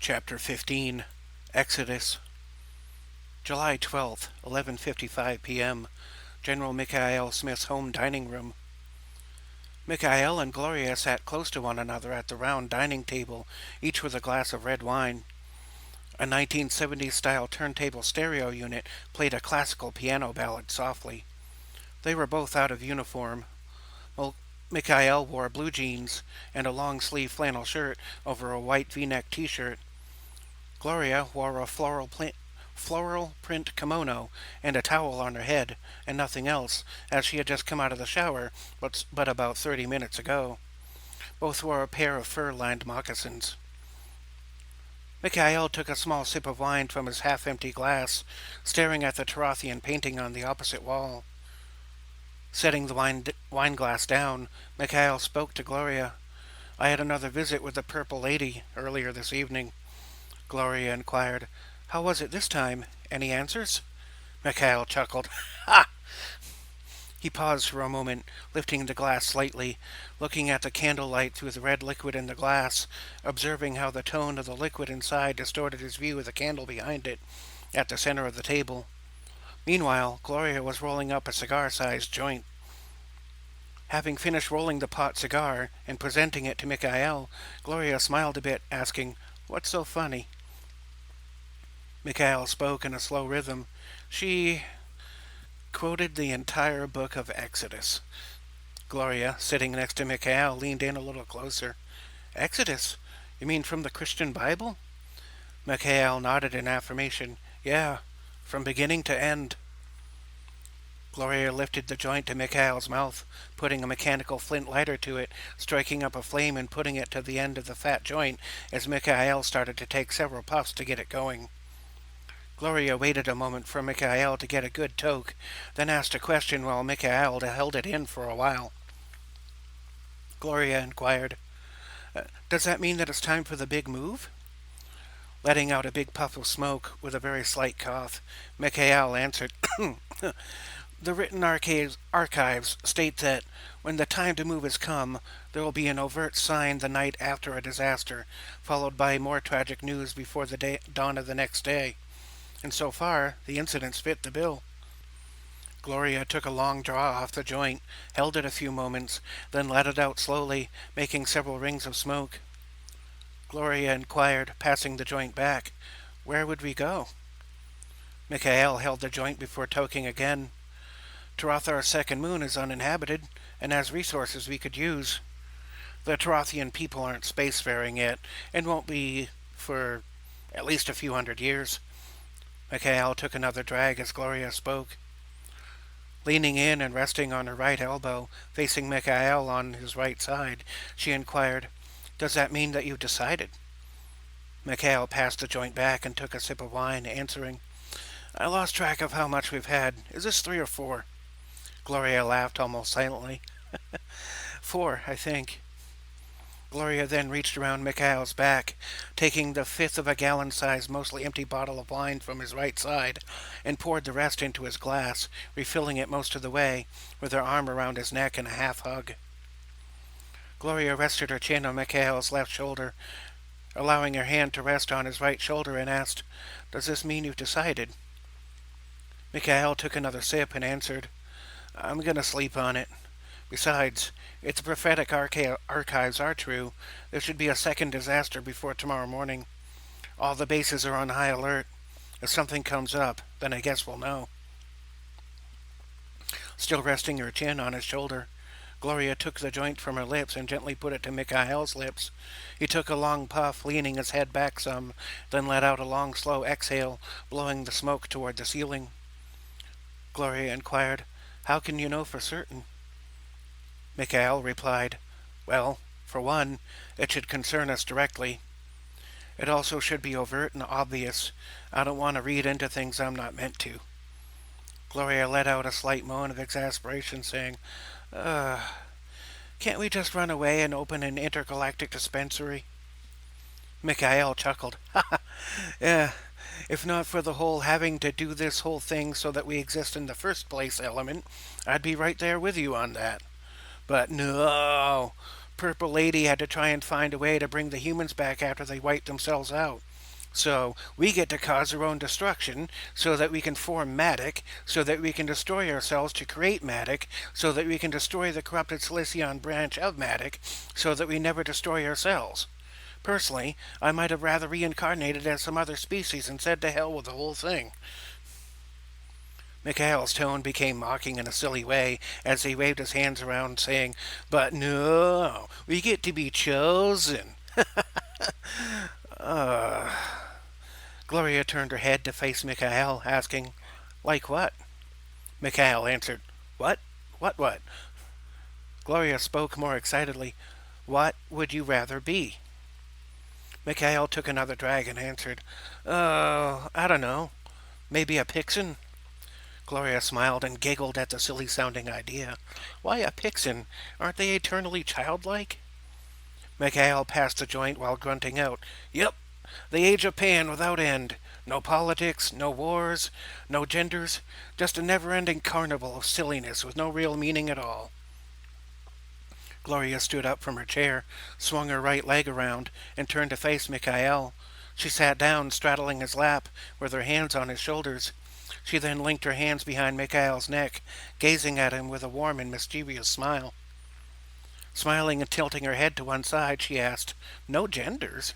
Chapter 15, Exodus, July 12th, 11:55 p.m., General Michael Smith's home dining room. Michael and Gloria sat close to one another at the round dining table, each with a glass of red wine. A 1970s-style turntable stereo unit played a classical piano ballad softly. They were both out of uniform. Well, Michael wore blue jeans and a long-sleeve flannel shirt over a white V-neck t-shirt. Gloria wore a floral print kimono and a towel on her head, and nothing else, as she had just come out of the shower, but about 30 minutes ago. Both wore a pair of fur-lined moccasins. Michael took a small sip of wine from his half-empty glass, staring at the Tarathian painting on the opposite wall. Setting the wine glass down, Michael spoke to Gloria. "I had another visit with the Purple Lady earlier this evening." Gloria inquired, "How was it this time? Any answers?" Michael chuckled. "Ha!" He paused for a moment, lifting the glass slightly, looking at the candlelight through the red liquid in the glass, observing how the tone of the liquid inside distorted his view of the candle behind it, at the center of the table. Meanwhile, Gloria was rolling up a cigar-sized joint. Having finished rolling the pot cigar and presenting it to Michael, Gloria smiled a bit, asking, "What's so funny?" Michael spoke in a slow rhythm. She quoted the entire book of Exodus. Gloria, sitting next to Michael, leaned in a little closer. "Exodus? You mean from the Christian Bible?" Michael nodded in affirmation. "Yeah, from beginning to end." Gloria lifted the joint to Michael's mouth, putting a mechanical flint lighter to it, striking up a flame and putting it to the end of the fat joint as Michael started to take several puffs to get it going. Gloria waited a moment for Michael to get a good toke, then asked a question while Michael held it in for a while. Gloria inquired, "Does that mean that it's time for the big move?" Letting out a big puff of smoke with a very slight cough, Michael answered, "The written archives state that when the time to move has come, there will be an overt sign the night after a disaster, followed by more tragic news before the dawn of the next day. And so far, the incidents fit the bill." Gloria took a long draw off the joint, held it a few moments, then let it out slowly, making several rings of smoke. Gloria inquired, passing the joint back, "Where would we go?" Michael held the joint before toking again. "Tarathar's second moon is uninhabited, and has resources we could use. The Tarathian people aren't spacefaring yet, and won't be for at least a few hundred years." Michael took another drag as Gloria spoke. Leaning in and resting on her right elbow, facing Michael on his right side, she inquired, "Does that mean that you've decided?" Michael passed the joint back and took a sip of wine, answering, "I lost track of how much we've had. Is this 3 or 4? Gloria laughed almost silently. "4, I think." Gloria then reached around Michael's back, taking the fifth of a gallon-sized, mostly empty bottle of wine from his right side, and poured the rest into his glass, refilling it most of the way, with her arm around his neck in a half-hug. Gloria rested her chin on Michael's left shoulder, allowing her hand to rest on his right shoulder, and asked, "Does this mean you've decided?" Michael took another sip and answered, "I'm going to sleep on it. Besides, if the prophetic archives are true, there should be a second disaster before tomorrow morning. All the bases are on high alert. If something comes up, then I guess we'll know." Still resting her chin on his shoulder, Gloria took the joint from her lips and gently put it to Michael's lips. He took a long puff, leaning his head back some, then let out a long, slow exhale, blowing the smoke toward the ceiling. Gloria inquired, "How can you know for certain?" Michael replied, "Well, for one, it should concern us directly. It also should be overt and obvious. I don't want to read into things I'm not meant to." Gloria let out a slight moan of exasperation, saying, "Can't we just run away and open an intergalactic dispensary?" Michael chuckled. "Yeah, if not for the whole having to do this whole thing so that we exist in the first place element, I'd be right there with you on that. But no, Purple Lady had to try and find a way to bring the humans back after they wiped themselves out. So we get to cause our own destruction so that we can form matter, so that we can destroy ourselves to create matter, so that we can destroy the corrupted Silicion branch of matter, so that we never destroy ourselves. Personally, I might have rather reincarnated as some other species and said to hell with the whole thing. Mikhail's tone became mocking in a silly way as he waved his hands around, saying, "But no, we get to be chosen." uh, Gloria turned her head to face Mikhail, asking, "Like what?" Mikhail answered, "What? What? Gloria spoke more excitedly. "What would you rather be?" Mikhail took another drag and answered, I don't know. Maybe a Pixen?" Gloria smiled and giggled at the silly-sounding idea. "Why a Pixen? Aren't they eternally childlike?" Mikhail passed the joint while grunting out, "Yep, the age of Pan without end. No politics, no wars, no genders, just a never-ending carnival of silliness with no real meaning at all." Gloria stood up from her chair, swung her right leg around, and turned to face Mikhail. She sat down, straddling his lap, with her hands on his shoulders. She then linked her hands behind Mikhail's neck, gazing at him with a warm and mischievous smile. Smiling and tilting her head to one side, she asked, "No genders?"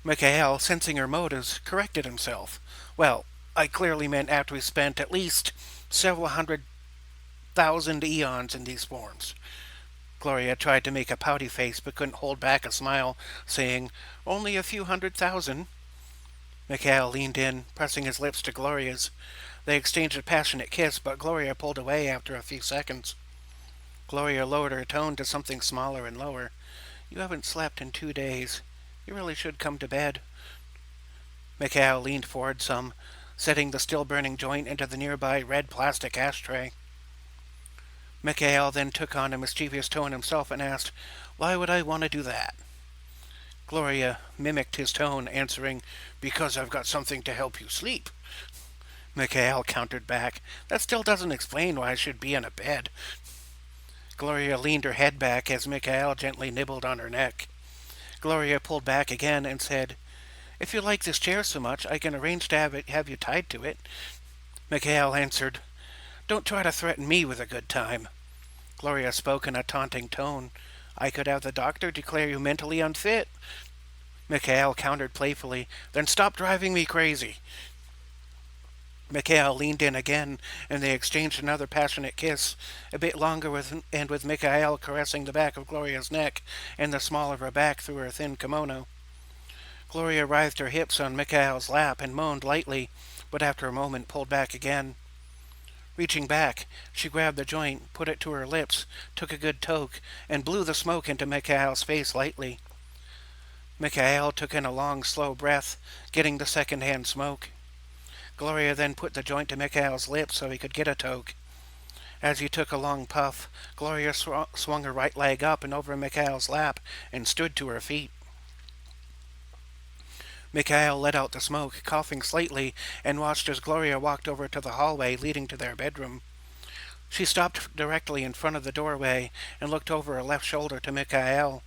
Mikhail, sensing her motives, corrected himself. "Well, I clearly meant after we spent at least several 100,000 eons in these forms." Gloria tried to make a pouty face but couldn't hold back a smile, saying, "Only a few 100,000. Mikhail leaned in, pressing his lips to Gloria's. They exchanged a passionate kiss, but Gloria pulled away after a few seconds. Gloria lowered her tone to something smaller and lower. "You haven't slept in 2 days. You really should come to bed." Mikhail leaned forward some, setting the still-burning joint into the nearby red plastic ashtray. Mikhail then took on a mischievous tone himself and asked, "Why would I want to do that?" Gloria mimicked his tone, answering, "Because I've got something to help you sleep." Mikhail countered back, "That still doesn't explain why I should be in a bed." Gloria leaned her head back as Mikhail gently nibbled on her neck. Gloria pulled back again and said, "If you like this chair so much, I can arrange to have you tied to it." Mikhail answered, "Don't try to threaten me with a good time." Gloria spoke in a taunting tone. "I could have the doctor declare you mentally unfit." Mikhail countered playfully, "Then stop driving me crazy." Mikhail leaned in again, and they exchanged another passionate kiss, a bit longer with Mikhail caressing the back of Gloria's neck and the small of her back through her thin kimono. Gloria writhed her hips on Mikhail's lap and moaned lightly, but after a moment pulled back again. Reaching back, she grabbed the joint, put it to her lips, took a good toke, and blew the smoke into Mikhail's face lightly. Mikhail took in a long, slow breath, getting the second-hand smoke. Gloria then put the joint to Mikhail's lips so he could get a toke. As he took a long puff, Gloria swung her right leg up and over Mikhail's lap and stood to her feet. Mikhail let out the smoke, coughing slightly, and watched as Gloria walked over to the hallway leading to their bedroom. She stopped directly in front of the doorway and looked over her left shoulder to Mikhail.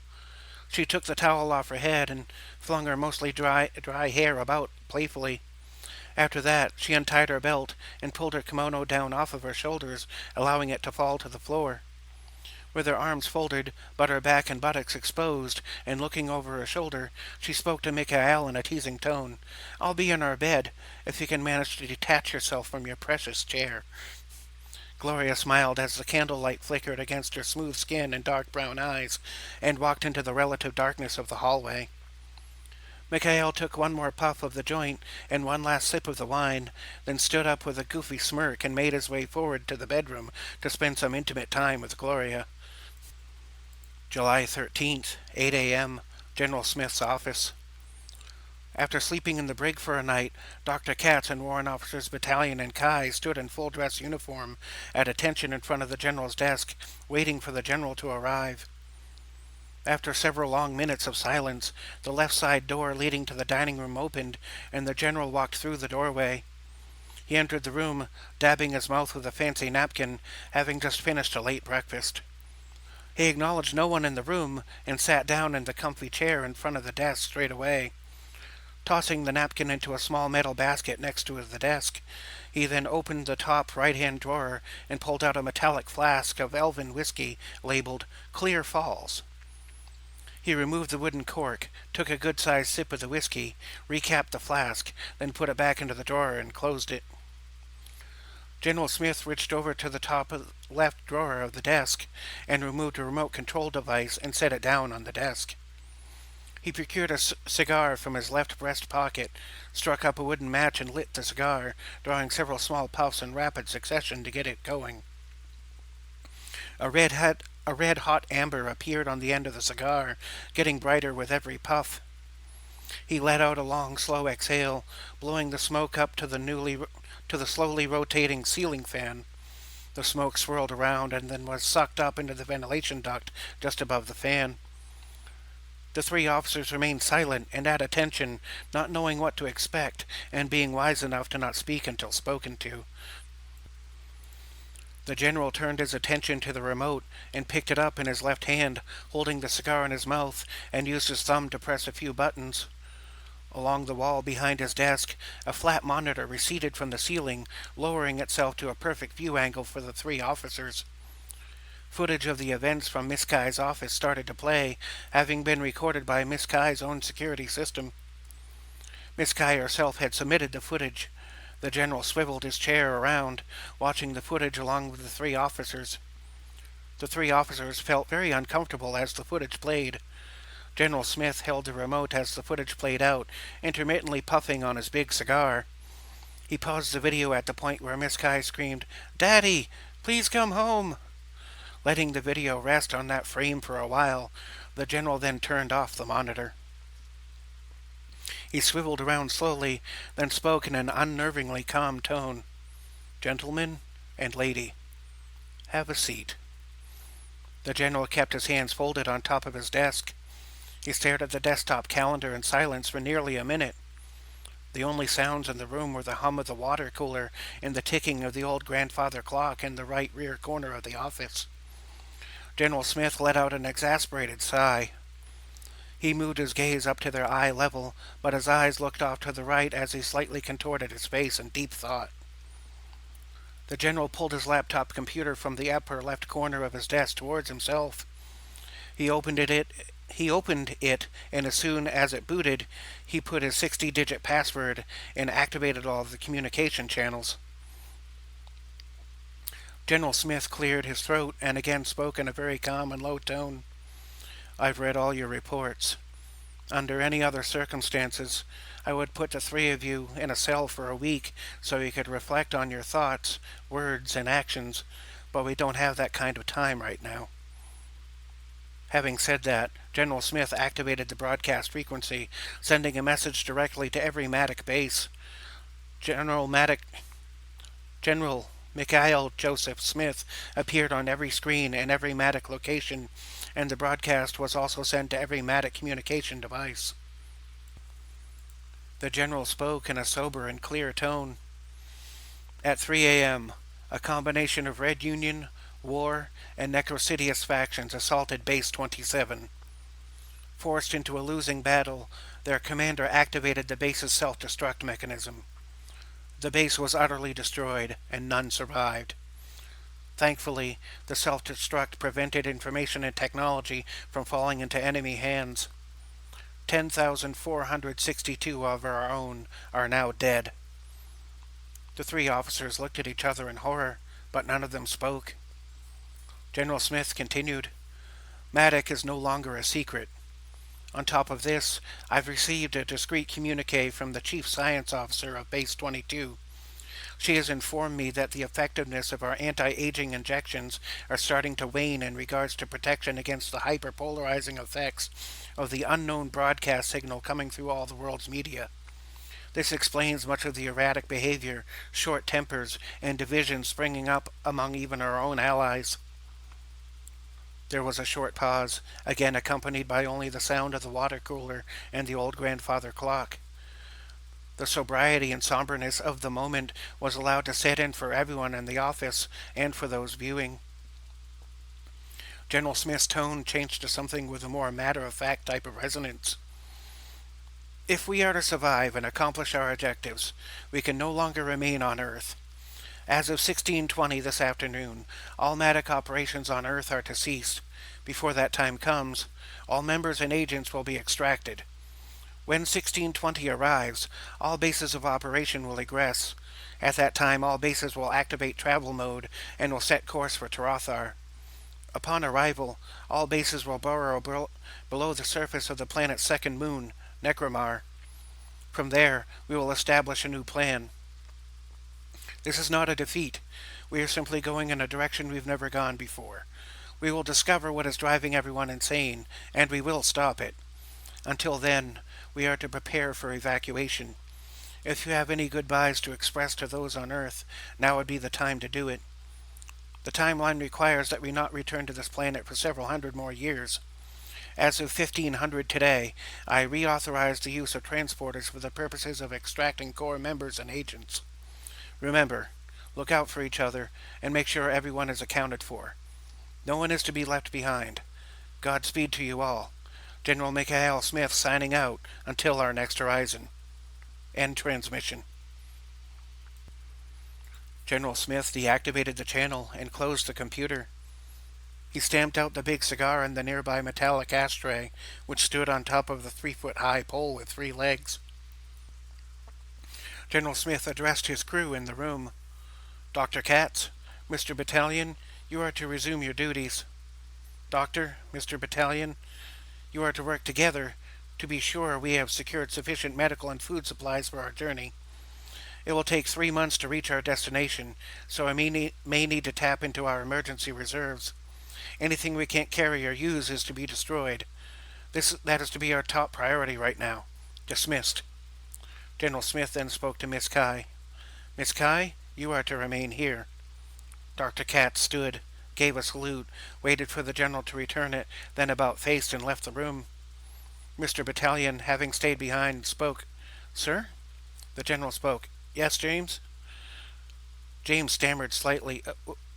She took the towel off her head and flung her mostly dry hair about playfully. After that, she untied her belt and pulled her kimono down off of her shoulders, allowing it to fall to the floor. With her arms folded, but her back and buttocks exposed, and looking over her shoulder, she spoke to Mikhail in a teasing tone. "I'll be in our bed, if you can manage to detach yourself from your precious chair." Gloria smiled as the candlelight flickered against her smooth skin and dark brown eyes, and walked into the relative darkness of the hallway. Mikhail took one more puff of the joint and one last sip of the wine, then stood up with a goofy smirk and made his way forward to the bedroom to spend some intimate time with Gloria. July 13th, 8 a.m., General Smith's office. After sleeping in the brig for a night, Dr. Katz and Warrant Officers Battalion and Kai stood in full-dress uniform at attention in front of the General's desk, waiting for the General to arrive. After several long minutes of silence, the left side door leading to the dining room opened, and the General walked through the doorway. He entered the room, dabbing his mouth with a fancy napkin, having just finished a late breakfast. He acknowledged no one in the room and sat down in the comfy chair in front of the desk straight away. tossing the napkin into a small metal basket next to the desk. He then opened the top right-hand drawer and pulled out a metallic flask of elven whiskey labeled Clear Falls. He removed the wooden cork, took a good-sized sip of the whiskey, recapped the flask, then put it back into the drawer and closed it. General Smith reached over to the top of the left drawer of the desk and removed a remote control device and set it down on the desk. He procured a cigar from his left breast pocket, struck up a wooden match and lit the cigar, drawing several small puffs in rapid succession to get it going. A red-hot amber appeared on the end of the cigar, getting brighter with every puff. He let out a long, slow exhale, blowing the smoke up to the slowly rotating ceiling fan. The smoke swirled around and then was sucked up into the ventilation duct just above the fan. The three officers remained silent and at attention, not knowing what to expect, and being wise enough to not speak until spoken to. The general turned his attention to the remote and picked it up in his left hand, holding the cigar in his mouth, and used his thumb to press a few buttons. Along the wall behind his desk, a flat monitor receded from the ceiling, lowering itself to a perfect view angle for the three officers. Footage of the events from Miss Kai's office started to play, having been recorded by Miss Kai's own security system. Miss Kai herself had submitted the footage. The general swiveled his chair around, watching the footage along with the three officers. The three officers felt very uncomfortable as the footage played. General Smith held the remote as the footage played out, intermittently puffing on his big cigar. He paused the video at the point where Miss Kai screamed, "Daddy, please come home!" Letting the video rest on that frame for a while, the general then turned off the monitor. He swiveled around slowly, then spoke in an unnervingly calm tone. "Gentlemen and lady, have a seat." The general kept his hands folded on top of his desk. He stared at the desktop calendar in silence for nearly a minute. The only sounds in the room were the hum of the water cooler and the ticking of the old grandfather clock in the right rear corner of the office. General Smith let out an exasperated sigh. He moved his gaze up to their eye level, but his eyes looked off to the right as he slightly contorted his face in deep thought. The general pulled his laptop computer from the upper left corner of his desk towards himself. He opened it, and as soon as it booted, he put his 60-digit password and activated all of the communication channels. General Smith cleared his throat and again spoke in a very calm and low tone. "I've read all your reports. Under any other circumstances, I would put the three of you in a cell for a week so you could reflect on your thoughts, words, and actions, but we don't have that kind of time right now." Having said that, General Smith activated the broadcast frequency, sending a message directly to every Matic base. General Mikhail Joseph Smith appeared on every screen in every Matic location, and the broadcast was also sent to every Matic communication device. The general spoke in a sober and clear tone. At 3 a.m., a combination of Red Union, War, and Necrosidious factions assaulted Base 27. Forced into a losing battle, their commander activated the base's self-destruct mechanism. The base was utterly destroyed, and none survived. Thankfully, the self-destruct prevented information and technology from falling into enemy hands. 10,462 of our own are now dead. The three officers looked at each other in horror, but none of them spoke. General Smith continued, "Matic is no longer a secret. On top of this, I've received a discreet communique from the Chief Science Officer of Base 22. She has informed me that the effectiveness of our anti-aging injections are starting to wane in regards to protection against the hyperpolarizing effects of the unknown broadcast signal coming through all the world's media. This explains much of the erratic behavior, short tempers, and divisions springing up among even our own allies." There was a short pause, again accompanied by only the sound of the water cooler and the old grandfather clock. The sobriety and somberness of the moment was allowed to set in for everyone in the office and for those viewing. General Smith's tone changed to something with a more matter-of-fact type of resonance. If we are to survive and accomplish our objectives, we can no longer remain on Earth. As of 1620 this afternoon, all Matic operations on Earth are to cease. Before that time comes, all members and agents will be extracted. When 1620 arrives, all bases of operation will egress. At that time, all bases will activate travel mode and will set course for Tarathar. Upon arrival, all bases will burrow below the surface of the planet's second moon, Necromar. From there, we will establish a new plan. This is not a defeat. We are simply going in a direction we've never gone before. We will discover what is driving everyone insane, and we will stop it. Until then, we are to prepare for evacuation. If you have any goodbyes to express to those on Earth, now would be the time to do it. The timeline requires that we not return to this planet for several hundred more years. As of 1500 today, I reauthorized the use of transporters for the purposes of extracting core members and agents. Remember, look out for each other and make sure everyone is accounted for. No one is to be left behind. Godspeed to you all. General Michael Smith signing out until our next horizon. End transmission. General Smith deactivated the channel and closed the computer. He stamped out the big cigar in the nearby metallic ashtray, which stood on top of the 3-foot-high pole with 3 legs. General Smith addressed his crew in the room. Dr. Katz, Mr. Battalion, you are to resume your duties. Doctor, Mr. Battalion, you are to work together to be sure we have secured sufficient medical and food supplies for our journey. It will take 3 months to reach our destination, so I may need to tap into our emergency reserves. Anything we can't carry or use is to be destroyed. That is to be our top priority right now. Dismissed. General Smith then spoke to Miss Kai. Miss Kai, you are to remain here. Dr. Katz stood, gave a salute, waited for the general to return it, then about-faced and left the room. Mr. Battalion, having stayed behind, spoke. Sir? The general spoke. Yes, James? James stammered slightly.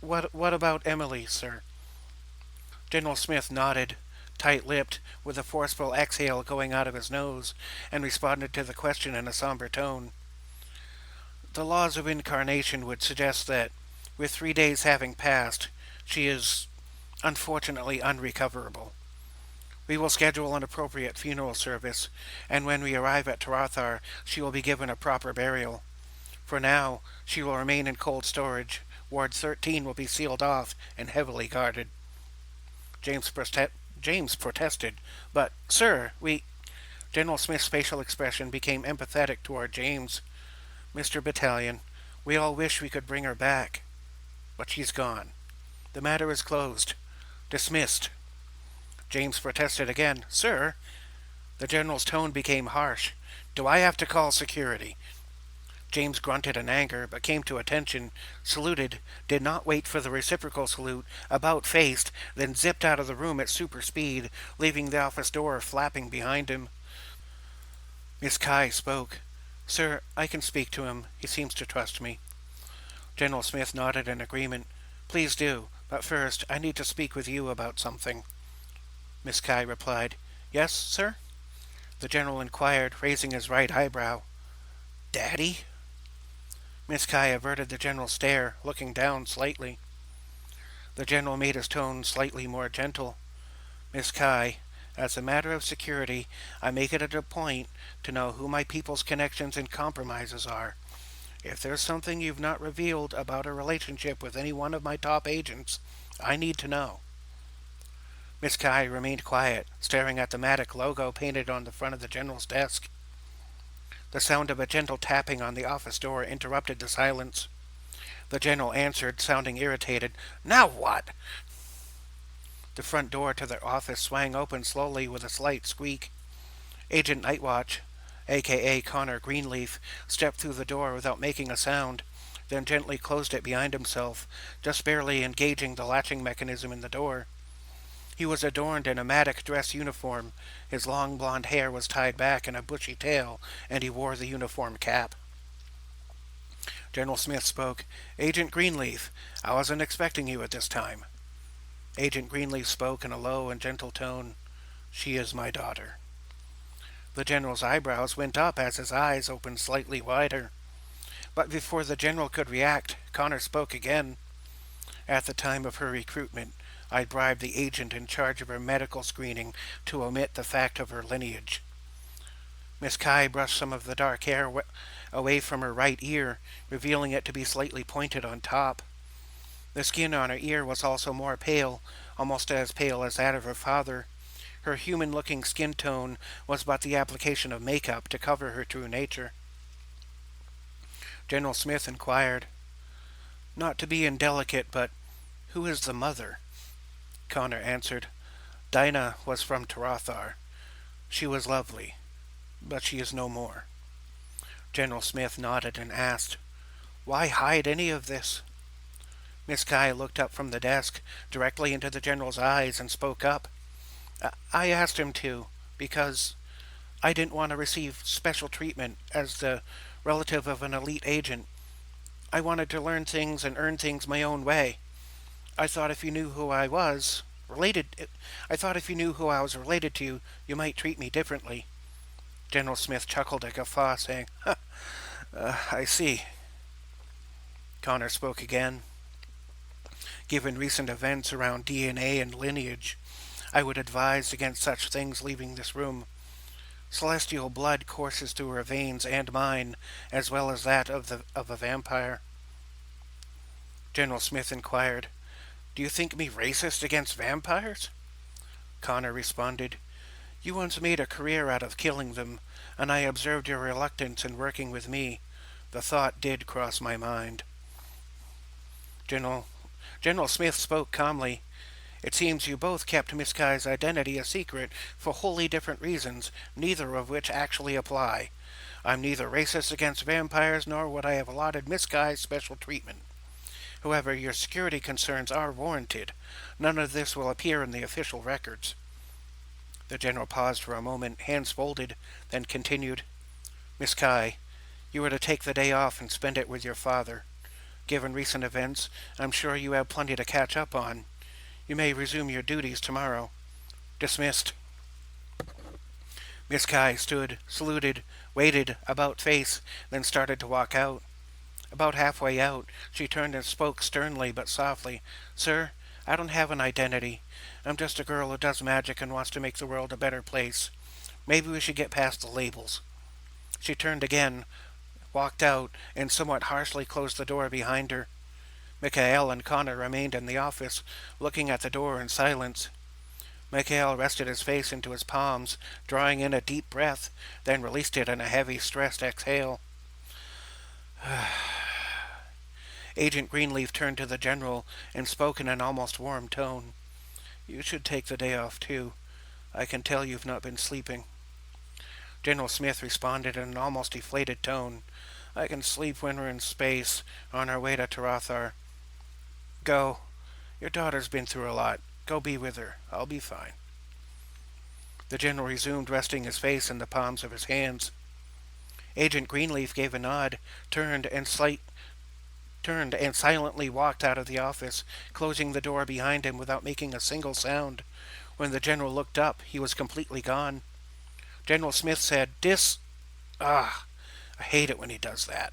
What about Emily, sir? General Smith nodded, tight-lipped, with a forceful exhale going out of his nose, and responded to the question in a somber tone. The laws of incarnation would suggest that, with 3 days having passed, she is, unfortunately, unrecoverable. We will schedule an appropriate funeral service, and when we arrive at Tarathar, she will be given a proper burial. For now, she will remain in cold storage. Ward 13 will be sealed off and heavily guarded. James protested. But, sir, we... General Smith's facial expression became empathetic toward James. Mr. Battalion, we all wish we could bring her back. But she's gone. The matter is closed. Dismissed. James protested again. Sir? The general's tone became harsh. Do I have to call security? James grunted in anger, but came to attention, saluted, did not wait for the reciprocal salute, about-faced, then zipped out of the room at super speed, leaving the office door flapping behind him. Miss Kai spoke. Sir, I can speak to him. He seems to trust me. General Smith nodded in agreement. Please do, but first I need to speak with you about something. Miss Kai replied. Yes, sir? The general inquired, raising his right eyebrow. Daddy? Miss Kai averted the general's stare, looking down slightly. The general made his tone slightly more gentle. Miss Kai, as a matter of security, I make it a point to know who my people's connections and compromises are. If there's something you've not revealed about a relationship with any one of my top agents, I need to know. Miss Kai remained quiet, staring at the Matic logo painted on the front of the general's desk. The sound of a gentle tapping on the office door interrupted the silence. The general answered, sounding irritated. Now what? The front door to the office swang open slowly with a slight squeak. Agent Nightwatch, a.k.a. Connor Greenleaf, stepped through the door without making a sound, then gently closed it behind himself, just barely engaging the latching mechanism in the door. He was adorned in a Matic dress uniform. His long blonde hair was tied back in a bushy tail, and he wore the uniform cap. General Smith spoke. Agent Greenleaf, I wasn't expecting you at this time. Agent Greenleaf spoke in a low and gentle tone. She is my daughter. The general's eyebrows went up as his eyes opened slightly wider. But before the general could react, Connor spoke again. At the time of her recruitment, I bribed the agent in charge of her medical screening to omit the fact of her lineage. Miss Kai brushed some of the dark hair away from her right ear, revealing it to be slightly pointed on top. The skin on her ear was also more pale, almost as pale as that of her father. Her human-looking skin tone was but the application of makeup to cover her true nature. General Smith inquired, "Not to be indelicate, but who is the mother?" Connor answered, "Dinah was from Tarathar. She was lovely, but she is no more." General Smith nodded and asked, "Why hide any of this?" Miss Kai looked up from the desk directly into the general's eyes and spoke up. "I asked him to, because I didn't want to receive special treatment as the relative of an elite agent. I wanted to learn things and earn things my own way. I thought if you knew who I was related, I thought if you knew who I was related to, you might treat me differently." General Smith chuckled a guffaw, saying, "I see." Connor spoke again. "Given recent events around DNA and lineage, I would advise against such things leaving this room. Celestial blood courses through her veins and mine, as well as that of a vampire." General Smith inquired, "Do you think me racist against vampires?" Connor responded, "You once made a career out of killing them, and I observed your reluctance in working with me. The thought did cross my mind." General Smith spoke calmly. "It seems you both kept Miss Kai's identity a secret for wholly different reasons, neither of which actually apply. I'm neither racist against vampires nor would I have allotted Miss Kai special treatment. However, your security concerns are warranted. None of this will appear in the official records." The general paused for a moment, hands folded, then continued, "Miss Kai, you are to take the day off and spend it with your father. Given recent events, I'm sure you have plenty to catch up on. You may resume your duties tomorrow. Dismissed." Miss Kai stood, saluted, waited, about face, then started to walk out. About halfway out, she turned and spoke sternly but softly. "Sir, I don't have an identity. I'm just a girl who does magic and wants to make the world a better place. Maybe we should get past the labels." She turned again, walked out, and somewhat harshly closed the door behind her. Mikhail and Connor remained in the office, looking at the door in silence. Mikhail rested his face into his palms, drawing in a deep breath, then released it in a heavy, stressed exhale. Agent Greenleaf turned to the general and spoke in an almost warm tone. "You should take the day off, too. I can tell you've not been sleeping." General Smith responded in an almost deflated tone. "I can sleep when we're in space, on our way to Tarathar. Go. Your daughter's been through a lot. Go be with her. I'll be fine." The general resumed resting his face in the palms of his hands. Agent Greenleaf gave a nod, turned and silently walked out of the office, closing the door behind him without making a single sound. When the general looked up, he was completely gone. General Smith said, I hate it when he does that."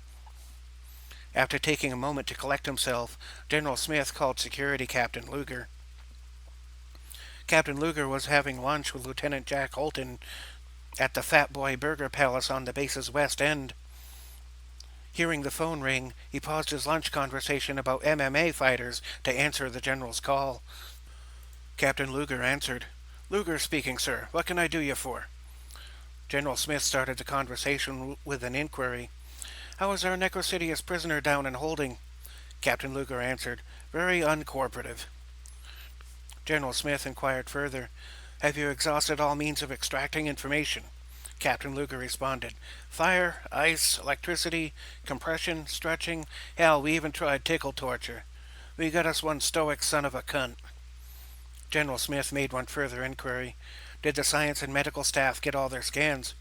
After taking a moment to collect himself, General Smith called Security Captain Luger. Captain Luger was having lunch with Lieutenant Jack Holton at the Fat Boy Burger Palace on the base's west end. Hearing the phone ring, he paused his lunch conversation about MMA fighters to answer the general's call. Captain Luger answered. "Luger speaking, sir. What can I do you for?" General Smith started the conversation with an inquiry. "How is our Necrosidious prisoner down in holding?" Captain Luger answered. "Very uncooperative." General Smith inquired further. "Have you exhausted all means of extracting information?" Captain Luger responded. "Fire, ice, electricity, compression, stretching. Hell, we even tried tickle torture. We got us one stoic son of a cunt." General Smith made one further inquiry. "Did the science and medical staff get all their scans?"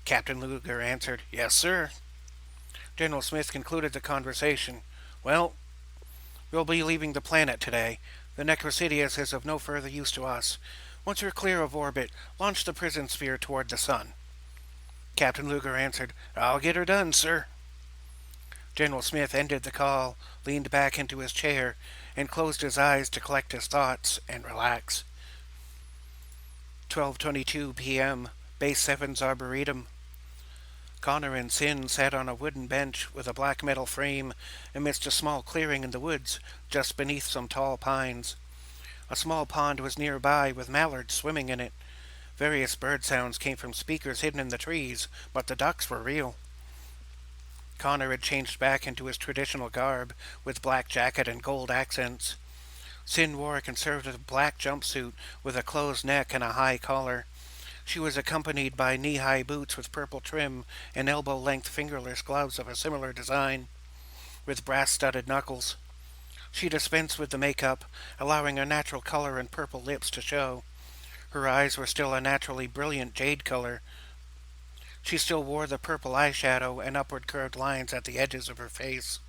Captain Luger answered, "Yes, sir." General Smith concluded the conversation. "Well, we'll be leaving the planet today. The Necrosidious is of no further use to us. Once you're clear of orbit, launch the prison sphere toward the sun." Captain Luger answered, "I'll get her done, sir." General Smith ended the call, leaned back into his chair, and closed his eyes to collect his thoughts and relax. 12:22 p.m. Base 7's Arboretum. Connor and Sin sat on a wooden bench with a black metal frame amidst a small clearing in the woods just beneath some tall pines. A small pond was nearby with mallards swimming in it. Various bird sounds came from speakers hidden in the trees, but the ducks were real. Connor had changed back into his traditional garb, with black jacket and gold accents. Sin wore a conservative black jumpsuit with a closed neck and a high collar. She was accompanied by knee-high boots with purple trim and elbow-length fingerless gloves of a similar design, with brass-studded knuckles. She dispensed with the makeup, allowing her natural color and purple lips to show. Her eyes were still a naturally brilliant jade color. She still wore the purple eyeshadow and upward curved lines at the edges of her face.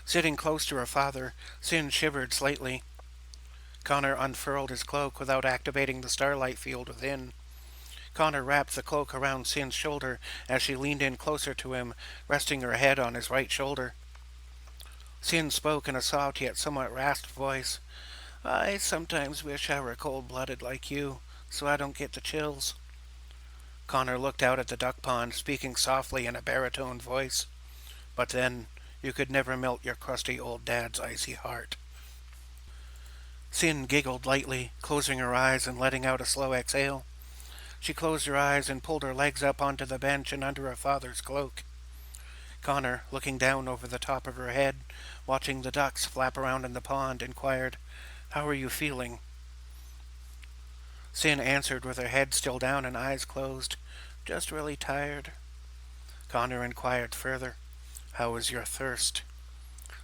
Sitting close to her father, Sin shivered slightly. Connor unfurled his cloak without activating the starlight field within. Connor wrapped the cloak around Sin's shoulder as she leaned in closer to him, resting her head on his right shoulder. Sin spoke in a soft yet somewhat rasped voice. "I sometimes wish I were cold-blooded like you, so I don't get the chills." Connor looked out at the duck pond, speaking softly in a baritone voice. "But then, you could never melt your crusty old dad's icy heart." Sin giggled lightly, closing her eyes and letting out a slow exhale. She closed her eyes and pulled her legs up onto the bench and under her father's cloak. Connor, looking down over the top of her head, watching the ducks flap around in the pond, inquired, "How are you feeling?" Sin answered with her head still down and eyes closed, "Just really tired." Connor inquired further, "How is your thirst?"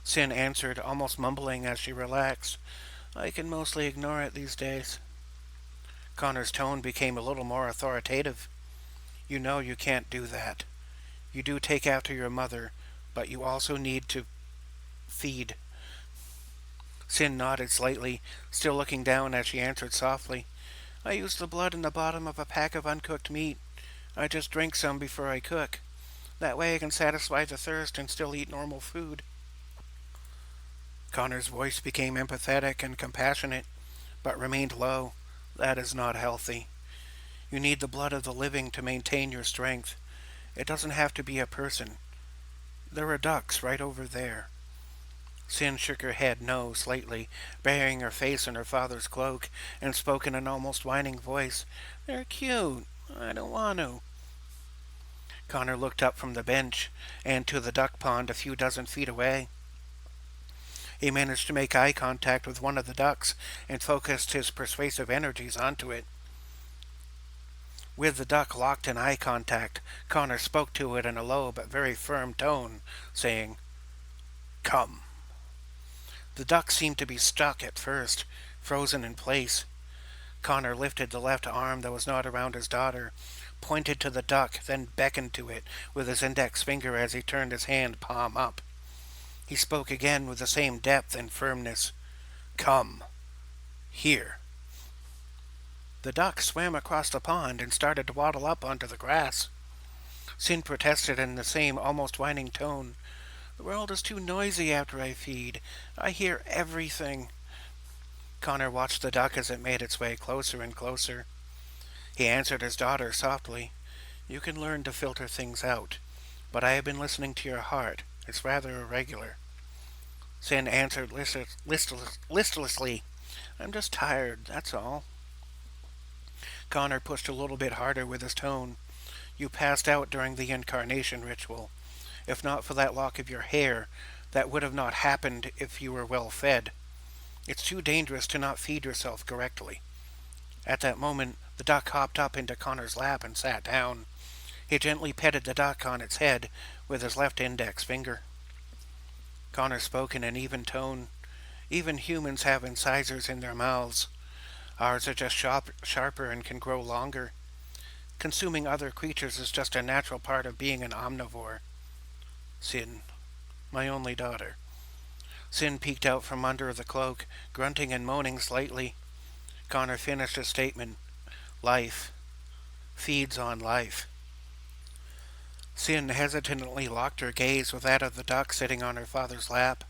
Sin answered, almost mumbling as she relaxed, "I can mostly ignore it these days." Connor's tone became a little more authoritative. "You know you can't do that. You do take after your mother, but you also need to feed." Sin nodded slightly, still looking down as she answered softly, "I use the blood in the bottom of a pack of uncooked meat. I just drink some before I cook. That way I can satisfy the thirst and still eat normal food." Connor's voice became empathetic and compassionate, but remained low. "That is not healthy. You need the blood of the living to maintain your strength. It doesn't have to be a person. There are ducks right over there." Sin shook her head no slightly, burying her face in her father's cloak, and spoke in an almost whining voice. "They're cute. I don't want to." Connor looked up from the bench and to the duck pond a few dozen feet away. He managed to make eye contact with one of the ducks and focused his persuasive energies onto it. With the duck locked in eye contact, Connor spoke to it in a low but very firm tone, saying, "Come." The duck seemed to be stuck at first, frozen in place. Connor lifted the left arm that was not around his daughter, pointed to the duck, then beckoned to it with his index finger as he turned his hand palm up. He spoke again with the same depth and firmness. "Come. Here." The duck swam across the pond and started to waddle up onto the grass. Sin protested in the same almost whining tone. "The world is too noisy after I feed. I hear everything." Connor watched the duck as it made its way closer and closer. He answered his daughter softly, "You can learn to filter things out, but I have been listening to your heart. It's rather irregular." Sin answered listlessly, "I'm just tired, that's all." Connor pushed a little bit harder with his tone. "You passed out during the incarnation ritual. If not for that lock of your hair, that would have not happened if you were well fed. It's too dangerous to not feed yourself correctly." At that moment, the duck hopped up into Connor's lap and sat down. He gently petted the duck on its head with his left index finger. Connor spoke in an even tone. "Even humans have incisors in their mouths. Ours are just sharper and can grow longer. Consuming other creatures is just a natural part of being an omnivore." "Sin, my only daughter." Sin peeked out from under the cloak, grunting and moaning slightly. Connor finished his statement. "Life. feeds on life. Sin hesitantly locked her gaze with that of the duck sitting on her father's lap.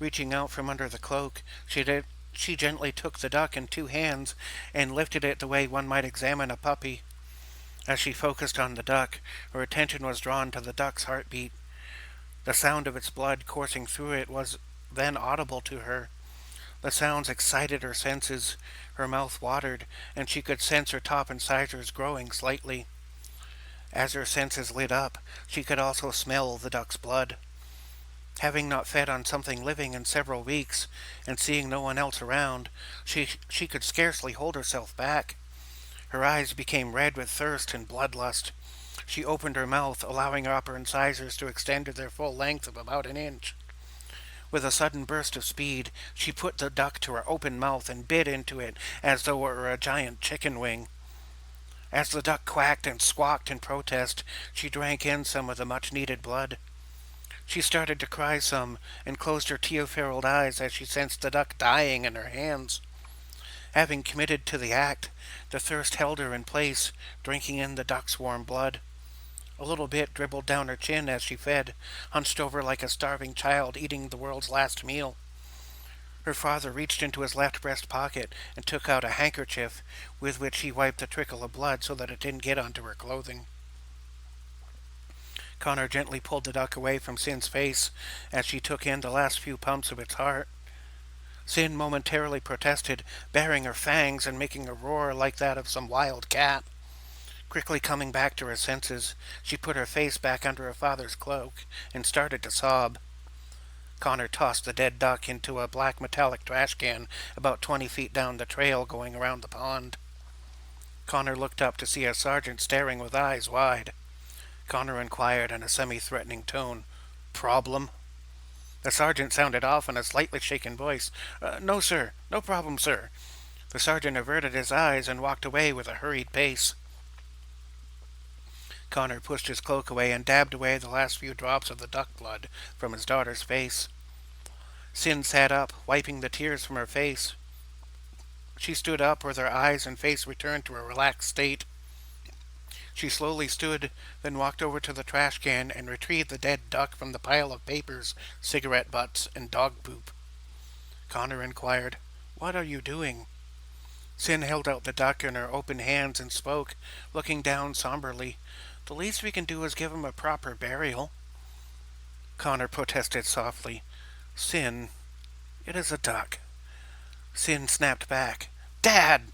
Reaching out from under the cloak, she gently took the duck in two hands and lifted it the way one might examine a puppy. As she focused on the duck, her attention was drawn to the duck's heartbeat. The sound of its blood coursing through it was then audible to her. The sounds excited her senses. Her mouth watered, and she could sense her top incisors growing slightly. As her senses lit up, she could also smell the duck's blood. Having not fed on something living in several weeks, and seeing no one else around, she could scarcely hold herself back. Her eyes became red with thirst and bloodlust. She opened her mouth, allowing her upper incisors to extend to their full length of about an inch. With a sudden burst of speed, she put the duck to her open mouth and bit into it as though it were a giant chicken wing. As the duck quacked and squawked in protest, she drank in some of the much-needed blood. She started to cry some, and closed her tear-filled eyes as she sensed the duck dying in her hands. Having committed to the act, the thirst held her in place, drinking in the duck's warm blood. A little bit dribbled down her chin as she fed, hunched over like a starving child eating the world's last meal. Her father reached into his left breast pocket and took out a handkerchief with which he wiped the trickle of blood so that it didn't get onto her clothing. Connor gently pulled the duck away from Sin's face as she took in the last few pumps of its heart. Sin momentarily protested, baring her fangs and making a roar like that of some wild cat. Quickly coming back to her senses, she put her face back under her father's cloak and started to sob. Connor tossed the dead duck into a black metallic trash can about 20 feet down the trail going around the pond. Connor looked up to see a sergeant staring with eyes wide. Connor inquired in a semi-threatening tone, "Problem?" The sergeant sounded off in a slightly shaken voice. No, sir. No problem, sir." The sergeant averted his eyes and walked away with a hurried pace. Connor pushed his cloak away and dabbed away the last few drops of the duck blood from his daughter's face. Sin sat up, wiping the tears from her face. She stood up with her eyes and face returned to a relaxed state. She slowly stood, then walked over to the trash can and retrieved the dead duck from the pile of papers, cigarette butts, and dog poop. Connor inquired, "What are you doing?" Sin held out the duck in her open hands and spoke, looking down somberly. "The least we can do is give him a proper burial." Connor protested softly. "Sin, it is a duck." Sin snapped back. "Dad!"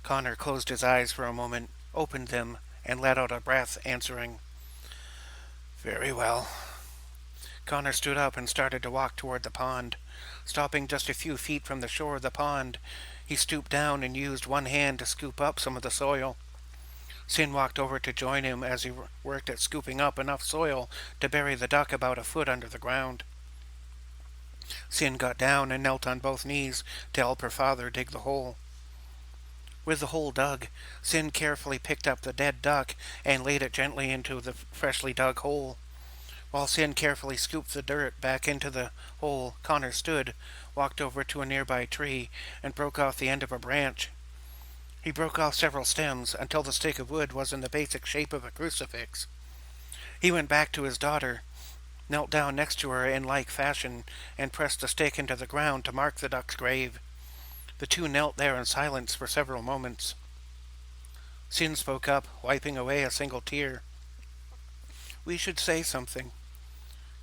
Connor closed his eyes for a moment, opened them, and let out a breath, answering, "Very well." Connor stood up and started to walk toward the pond. Stopping just a few feet from the shore of the pond, he stooped down and used one hand to scoop up some of the soil. Sin walked over to join him as he worked at scooping up enough soil to bury the duck about a foot under the ground. Sin got down and knelt on both knees to help her father dig the hole. With the hole dug, Sin carefully picked up the dead duck and laid it gently into the freshly dug hole. While Sin carefully scooped the dirt back into the hole, Connor stood, walked over to a nearby tree, and broke off the end of a branch. He broke off several stems until the stick of wood was in the basic shape of a crucifix. He went back to his daughter, knelt down next to her in like fashion, and pressed the stick into the ground to mark the duck's grave. The two knelt there in silence for several moments. Sin spoke up, wiping away a single tear. "We should say something."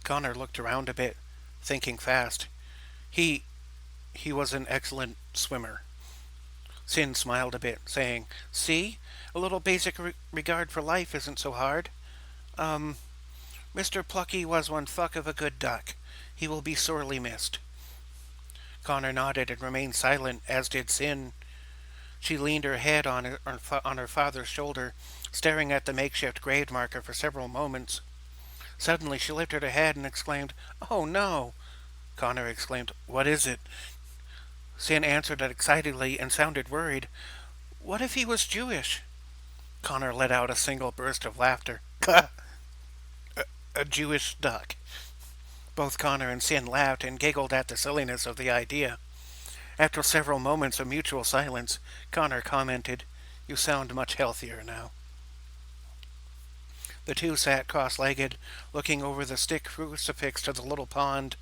Connor looked around a bit, thinking fast. He was an excellent swimmer. Sin smiled a bit, saying, "See? A little basic regard for life isn't so hard. Mr. Plucky was one fuck of a good duck. He will be sorely missed." Connor nodded and remained silent, as did Sin. She leaned her head on her father's shoulder, staring at the makeshift grave marker for several moments. Suddenly she lifted her head and exclaimed, "Oh, no!" Connor exclaimed, "What is it?" Sin answered it excitedly and sounded worried. "What if he was Jewish?" Connor let out a single burst of laughter. A Jewish duck. Both Connor and Sin laughed and giggled at the silliness of the idea. After several moments of mutual silence, Connor commented, You sound much healthier now. The two sat cross-legged, looking over the stick crucifix to the little pond.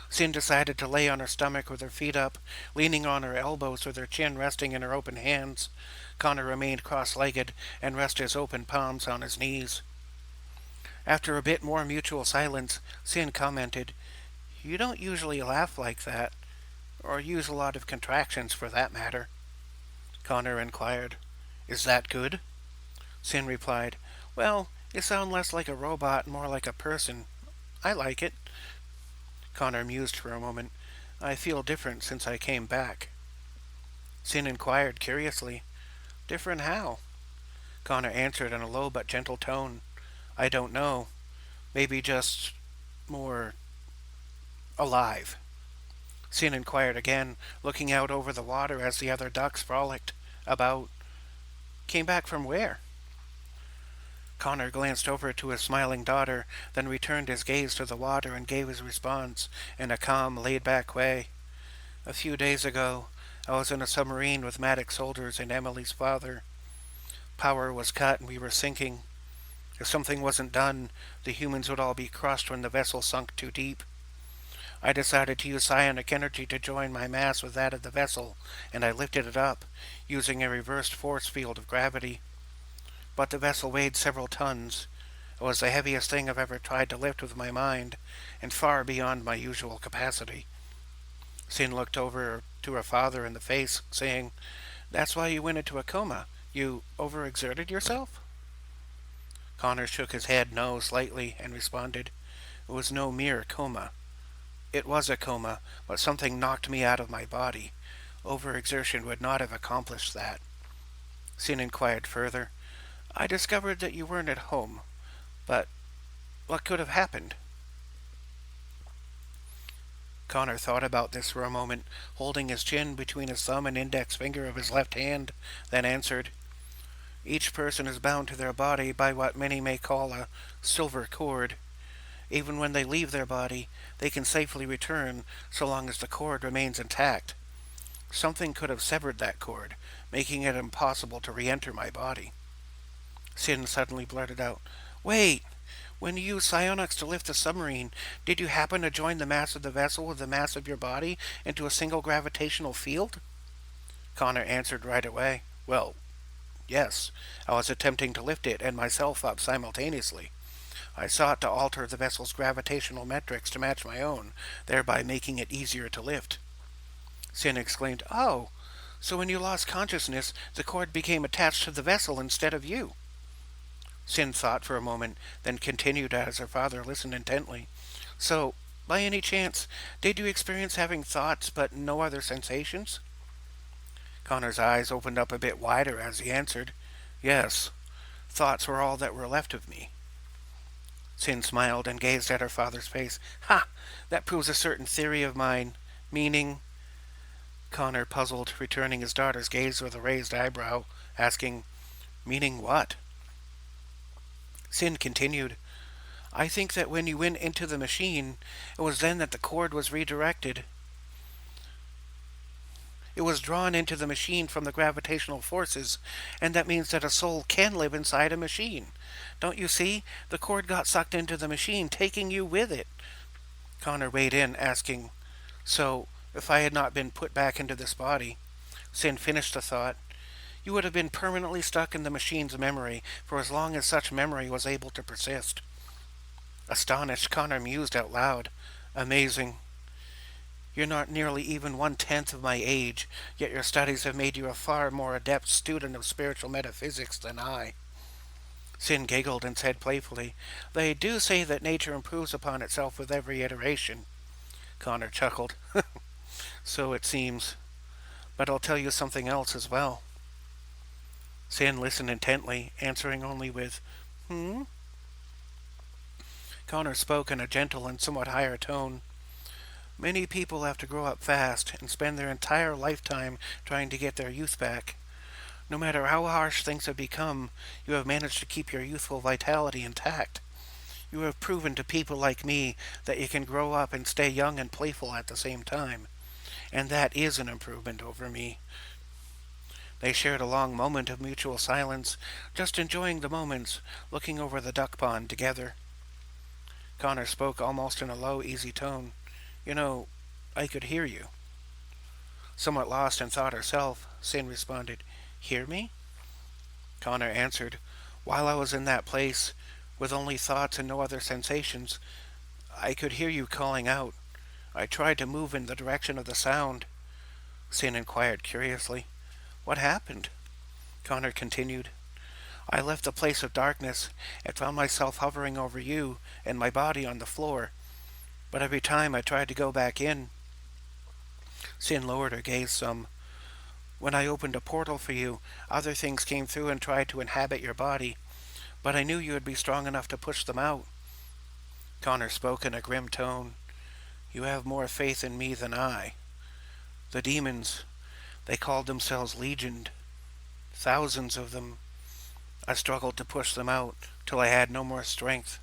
Sin decided to lay on her stomach with her feet up, leaning on her elbows with her chin resting in her open hands. Connor remained cross-legged and rested his open palms on his knees. After a bit more mutual silence, Sin commented, "You don't usually laugh like that, or use a lot of contractions for that matter." Connor inquired, "Is that good?" Sin replied, "Well, you sound less like a robot and more like a person. I like it." Connor mused for a moment. "I feel different since I came back." Sin inquired curiously, "Different how?" Connor answered in a low but gentle tone, "I don't know. Maybe just more alive." Sin inquired again, looking out over the water as the other ducks frolicked about. "Came back from where?" Connor glanced over to his smiling daughter, then returned his gaze to the water and gave his response in a calm, laid-back way. "A few days ago, I was in a submarine with Maddox soldiers and Emily's father. Power was cut and we were sinking. If something wasn't done, the humans would all be crushed when the vessel sunk too deep. I decided to use psionic energy to join my mass with that of the vessel, and I lifted it up, using a reversed force field of gravity. But the vessel weighed several tons. It was the heaviest thing I've ever tried to lift with my mind, and far beyond my usual capacity." Sin looked over to her father in the face, saying, "That's why you went into a coma. You overexerted yourself?" Connor shook his head no slightly and responded, "It was no mere coma. It was a coma, but something knocked me out of my body. Overexertion would not have accomplished that." Sin inquired further, "I discovered that you weren't at home, but what could have happened?" Connor thought about this for a moment, holding his chin between his thumb and index finger of his left hand, then answered, "Each person is bound to their body by what many may call a silver cord. Even when they leave their body, they can safely return so long as the cord remains intact. Something could have severed that cord, making it impossible to re-enter my body." Sin suddenly blurted out, "Wait! When you used psionics to lift the submarine, did you happen to join the mass of the vessel with the mass of your body into a single gravitational field?" Connor answered right away, "Well, yes. I was attempting to lift it and myself up simultaneously. I sought to alter the vessel's gravitational metrics to match my own, thereby making it easier to lift." Sin exclaimed, "Oh, so when you lost consciousness, the cord became attached to the vessel instead of you?" Sin thought for a moment, then continued as her father listened intently. "So, by any chance, did you experience having thoughts but no other sensations?" Connor's eyes opened up a bit wider as he answered, "Yes, thoughts were all that were left of me." Sin smiled and gazed at her father's face. "Ha! That proves a certain theory of mine. Meaning?" Connor puzzled, returning his daughter's gaze with a raised eyebrow, asking, "Meaning what?" Sin continued, "I think that when you went into the machine, it was then that the cord was redirected. It was drawn into the machine from the gravitational forces, and that means that a soul can live inside a machine. Don't you see? The cord got sucked into the machine, taking you with it." Connor weighed in, asking, "So, if I had not been put back into this body," Sin finished the thought, "you would have been permanently stuck in the machine's memory for as long as such memory was able to persist." Astonished, Connor mused out loud, "Amazing. You're not nearly even 1/10 of my age, yet your studies have made you a far more adept student of spiritual metaphysics than I." Sin giggled and said playfully, "They do say that nature improves upon itself with every iteration." Connor chuckled, "So it seems. But I'll tell you something else as well." Sin listened intently, answering only with, "Hmm?" Connor spoke in a gentle and somewhat higher tone. "Many people have to grow up fast and spend their entire lifetime trying to get their youth back. No matter how harsh things have become, you have managed to keep your youthful vitality intact. You have proven to people like me that you can grow up and stay young and playful at the same time. And that is an improvement over me. They shared a long moment of mutual silence, just enjoying the moments, looking over the duck pond together. Connor spoke almost in a low, easy tone. You know, I could hear you. Somewhat lost in thought herself, Sin responded, Hear me? Connor answered, While I was in that place, with only thoughts and no other sensations, I could hear you calling out. I tried to move in the direction of the sound. Sin inquired curiously, What happened? Connor continued, I left the place of darkness and found myself hovering over you and my body on the floor. But every time I tried to go back in, Sin lowered her gaze some. When I opened a portal for you, other things came through and tried to inhabit your body, but I knew you would be strong enough to push them out. Connor spoke in a grim tone. You have more faith in me than I. The demons, they called themselves Legion. Thousands of them. I struggled to push them out till I had no more strength.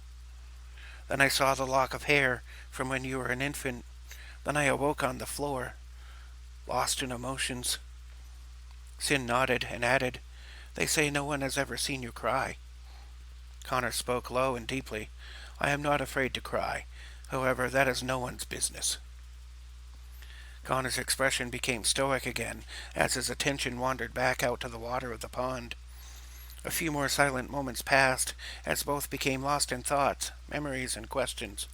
Then I saw the lock of hair from when you were an infant. Then I awoke on the floor, lost in emotions. Sin nodded and added, They say no one has ever seen you cry. Connor spoke low and deeply. I am not afraid to cry. However, that is no one's business. Connor's expression became stoic again as his attention wandered back out to the water of the pond. A few more silent moments passed as both became lost in thoughts, memories, and questions.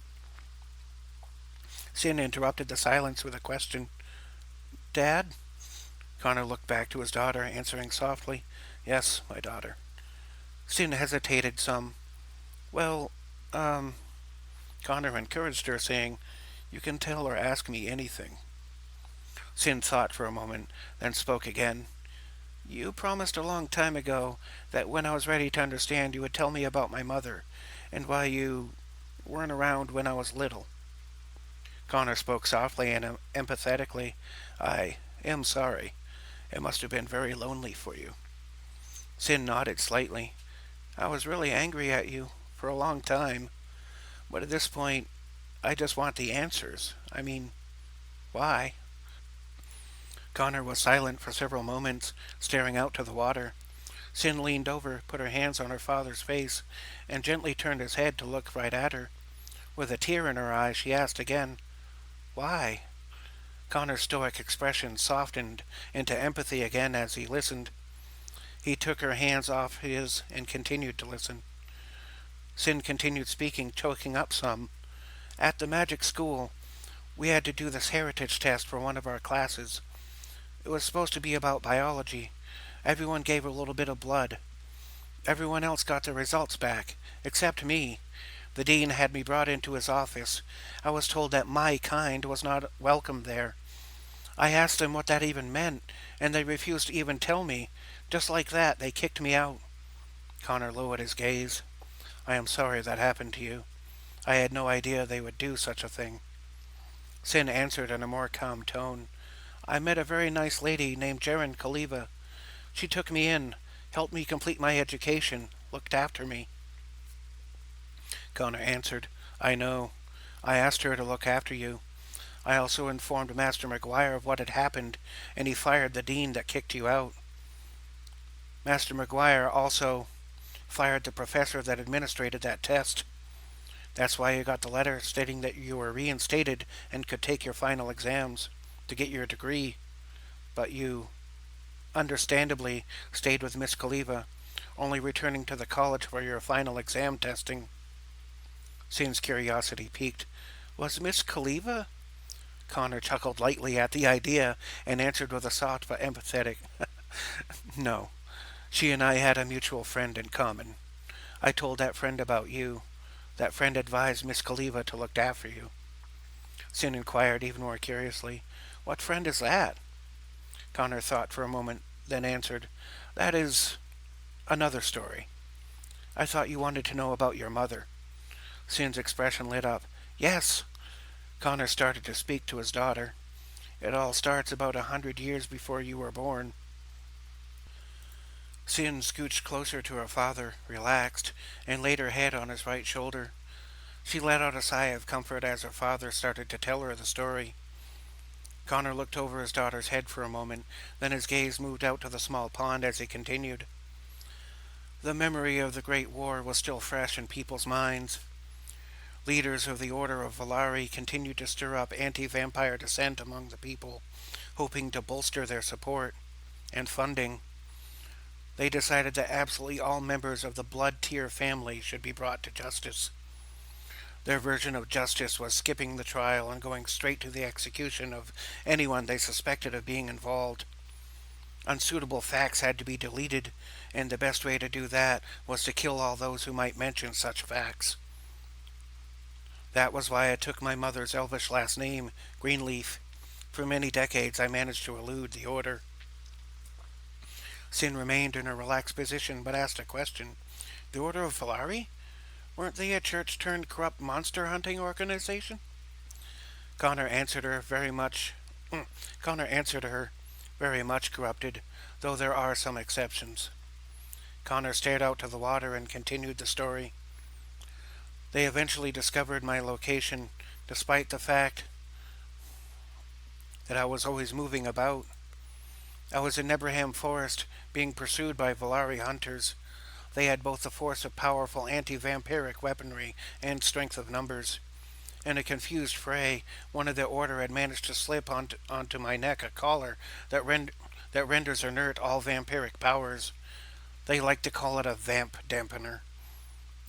Sin interrupted the silence with a question. Dad? Connor looked back to his daughter, answering softly, Yes, my daughter. Sin hesitated some. Well, Connor encouraged her, saying, You can tell or ask me anything. Sin thought for a moment, then spoke again. You promised a long time ago that when I was ready to understand you would tell me about my mother, and why you weren't around when I was little. Connor spoke softly and empathetically. I am sorry. It must have been very lonely for you. Sin nodded slightly. I was really angry at you for a long time, but at this point, I just want the answers. I mean, why? Connor was silent for several moments, staring out to the water. Sin leaned over, put her hands on her father's face, and gently turned his head to look right at her. With a tear in her eye, she asked again, Why? Connor's stoic expression softened into empathy again as he listened. He took her hands off his and continued to listen. Sin continued speaking, choking up some. At the magic school, we had to do this heritage test for one of our classes. It was supposed to be about biology. Everyone gave a little bit of blood. Everyone else got their results back, except me. The dean had me brought into his office. I was told that my kind was not welcome there. I asked them what that even meant, and they refused to even tell me. Just like that, they kicked me out. Connor lowered his gaze. I am sorry that happened to you. I had no idea they would do such a thing. Sin answered in a more calm tone. I met a very nice lady named Jaren Kaliva. She took me in, helped me complete my education, looked after me. Connor answered, I know. I asked her to look after you. I also informed Master McGuire of what had happened, and he fired the dean that kicked you out. Master McGuire also fired the professor that administrated that test. That's why you got the letter stating that you were reinstated and could take your final exams to get your degree. But you, understandably, stayed with Miss Kaliva, only returning to the college for your final exam testing. Sin's curiosity piqued. Was Miss Kaliva? Connor chuckled lightly at the idea and answered with a soft but empathetic, No. She and I had a mutual friend in common. I told that friend about you. That friend advised Miss Kaliva to look after you. Sin inquired even more curiously, What friend is that? Connor thought for a moment, then answered, That is another story. I thought you wanted to know about your mother. Sin's expression lit up. Yes. Connor started to speak to his daughter. It all starts about 100 years before you were born. Sin scooched closer to her father, relaxed, and laid her head on his right shoulder. She let out a sigh of comfort as her father started to tell her the story. Connor looked over his daughter's head for a moment, then his gaze moved out to the small pond as he continued. The memory of the Great War was still fresh in people's minds. Leaders of the Order of Valari continued to stir up anti-vampire dissent among the people, hoping to bolster their support and funding. They decided that absolutely all members of the Blood Tier family should be brought to justice. Their version of justice was skipping the trial and going straight to the execution of anyone they suspected of being involved. Unsuitable facts had to be deleted, and the best way to do that was to kill all those who might mention such facts. That was why I took my mother's elvish last name, Greenleaf. For many decades I managed to elude the order. Sin remained in a relaxed position but asked a question. The Order of Valari? Weren't they a church-turned-corrupt monster-hunting organization? Connor answered her very much... Connor answered her, very much corrupted, though there are some exceptions. Connor stared out to the water and continued the story. They eventually discovered my location, despite the fact that I was always moving about. I was in Nebraham Forest, being pursued by Valari hunters. They had both the force of powerful anti-vampiric weaponry and strength of numbers. In a confused fray, one of the order had managed to slip onto my neck a collar that renders inert all vampiric powers. They like to call it a vamp dampener.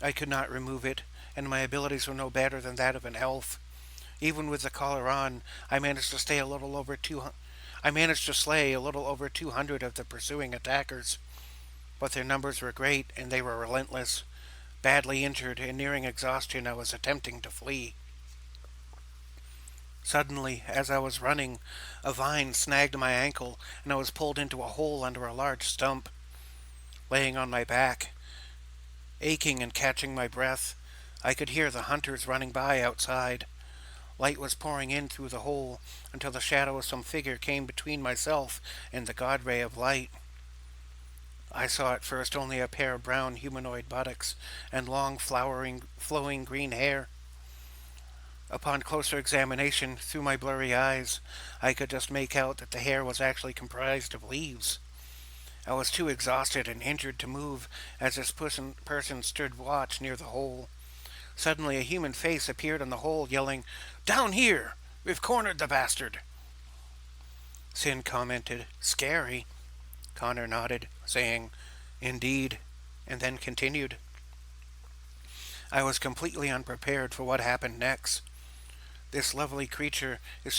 I could not remove it, and my abilities were no better than that of an elf. Even with the collar on, I managed to slay a little over 200 of the pursuing attackers. But their numbers were great, and they were relentless. Badly injured and nearing exhaustion, I was attempting to flee. Suddenly, as I was running, a vine snagged my ankle, and I was pulled into a hole under a large stump. Laying on my back, aching and catching my breath, I could hear the hunters running by outside. Light was pouring in through the hole until the shadow of some figure came between myself and the god ray of light. I saw at first only a pair of brown humanoid buttocks and long flowing green hair. Upon closer examination, through my blurry eyes, I could just make out that the hair was actually comprised of leaves. I was too exhausted and injured to move as this person stood watch near the hole. Suddenly a human face appeared in the hole, yelling, "Down here! We've cornered the bastard!" Sin commented, "Scary." Connor nodded, saying, "Indeed," and then continued. I was completely unprepared for what happened next. This lovely creature, who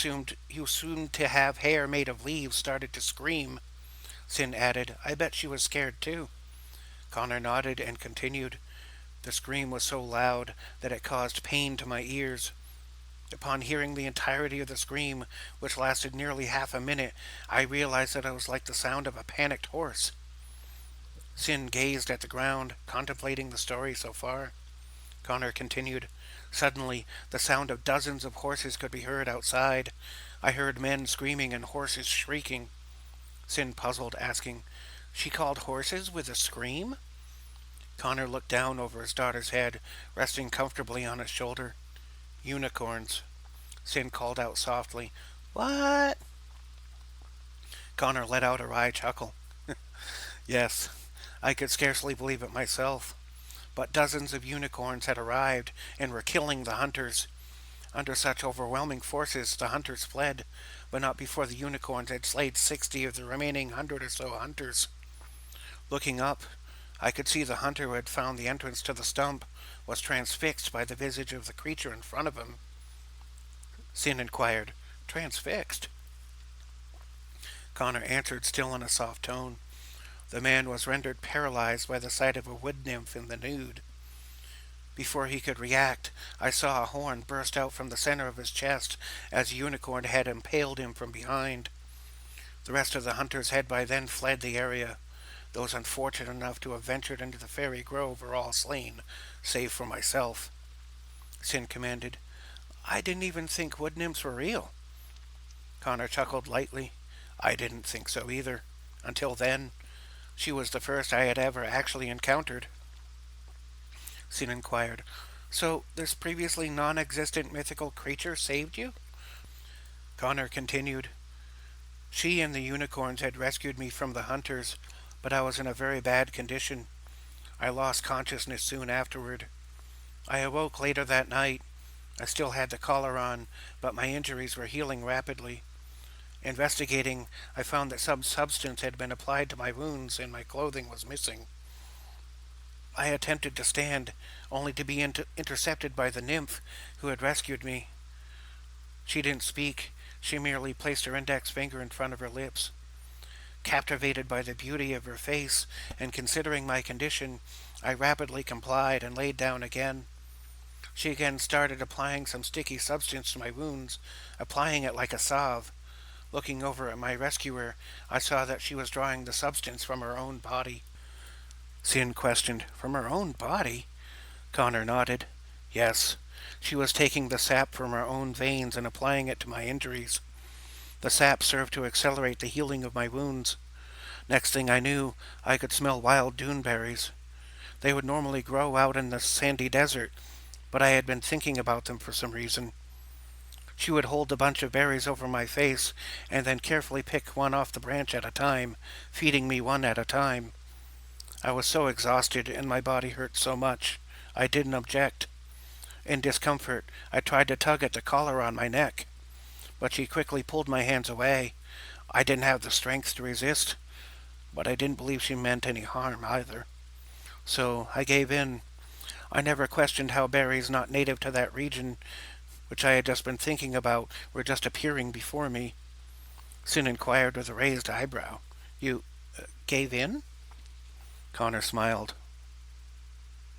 assumed to have hair made of leaves, started to scream. Sin added, "I bet she was scared too." Connor nodded and continued. The scream was so loud that it caused pain to my ears. Upon hearing the entirety of the scream, which lasted nearly half a minute, I realized that it was like the sound of a panicked horse. Sin gazed at the ground, contemplating the story so far. Connor continued. Suddenly, the sound of dozens of horses could be heard outside. I heard men screaming and horses shrieking. Sin puzzled, asking, "She called horses with a scream?" Connor looked down over his daughter's head, resting comfortably on his shoulder. "Unicorns," Sin called out softly. "What?" Connor let out a wry chuckle. Yes, I could scarcely believe it myself. But dozens of unicorns had arrived and were killing the hunters. Under such overwhelming forces, the hunters fled, but not before the unicorns had slayed 60 of the remaining 100 or so hunters. Looking up, I could see the hunter who had found the entrance to the stump was transfixed by the visage of the creature in front of him. Sin inquired, "Transfixed?" Connor answered, still in a soft tone. The man was rendered paralyzed by the sight of a wood nymph in the nude. Before he could react, I saw a horn burst out from the center of his chest as a unicorn had impaled him from behind. The rest of the hunters had by then fled the area. Those unfortunate enough to have ventured into the fairy grove were all slain, save for myself. Sin commanded, "I didn't even think wood nymphs were real." Connor chuckled lightly. "I didn't think so either. Until then. She was the first I had ever actually encountered." Sin inquired, "So this previously non-existent mythical creature saved you?" Connor continued. She and the unicorns had rescued me from the hunters, but I was in a very bad condition. I lost consciousness soon afterward. I awoke later that night. I still had the collar on, but my injuries were healing rapidly. Investigating, I found that some substance had been applied to my wounds and my clothing was missing. I attempted to stand, only to be intercepted by the nymph who had rescued me. She didn't speak. She merely placed her index finger in front of her lips. Captivated by the beauty of her face and considering my condition, I rapidly complied and laid down again. She again started applying some sticky substance to my wounds, applying it like a salve. Looking over at my rescuer, I saw that she was drawing the substance from her own body. Sin questioned, From her own body? Connor nodded. Yes, she was taking the sap from her own veins and applying it to my injuries. The sap served to accelerate the healing of my wounds. Next thing I knew, I could smell wild duneberries. They would normally grow out in the sandy desert, but I had been thinking about them for some reason. She would hold a bunch of berries over my face and then carefully pick one off the branch at a time, feeding me one at a time. I was so exhausted and my body hurt so much, I didn't object. In discomfort, I tried to tug at the collar on my neck, but she quickly pulled my hands away. I didn't have the strength to resist, but I didn't believe she meant any harm either. So I gave in. I never questioned how berries not native to that region, which I had just been thinking about, were just appearing before me. Sin inquired with a raised eyebrow. You gave in? Connor smiled.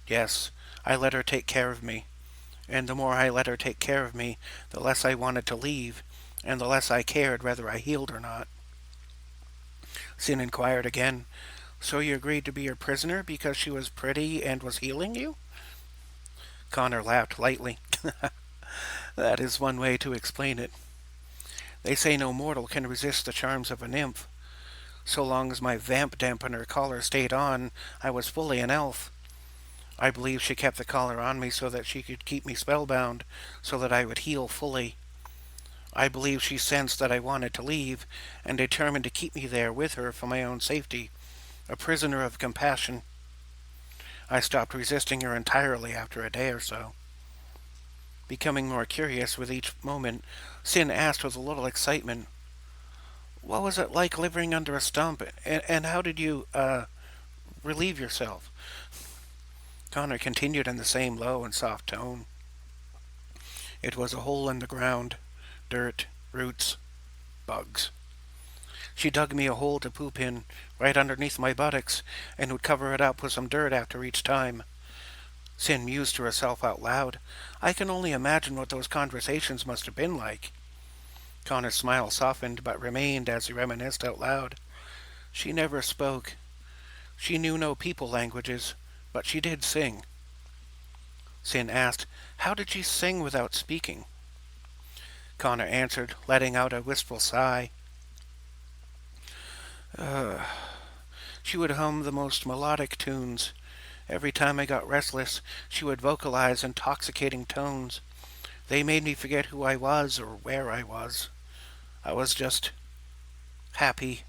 Yes, I let her take care of me. And the more I let her take care of me, the less I wanted to leave, and the less I cared whether I healed or not. Sin inquired again. So you agreed to be her prisoner because she was pretty and was healing you? Connor laughed lightly. That is one way to explain it. They say no mortal can resist the charms of a nymph. So long as my vamp dampener collar stayed on, I was fully an elf. I believe she kept the collar on me so that she could keep me spellbound, so that I would heal fully. I believe she sensed that I wanted to leave, and determined to keep me there with her for my own safety, a prisoner of compassion. I stopped resisting her entirely after a day or so. Becoming more curious with each moment, Sin asked with a little excitement, What was it like living under a stump, and how did you, relieve yourself? Connor continued in the same low and soft tone. It was a hole in the ground, dirt, roots, bugs. She dug me a hole to poop in, right underneath my buttocks, and would cover it up with some dirt after each time. Sin mused to herself out loud. I can only imagine what those conversations must have been like. Connor's smile softened, but remained as he reminisced out loud. She never spoke. She knew no people languages, but she did sing. Sin asked, How did she sing without speaking? Connor answered, letting out a wistful sigh. She would hum the most melodic tunes. Every time I got restless, she would vocalize intoxicating tones. They made me forget who I was or where I was. I was just happy,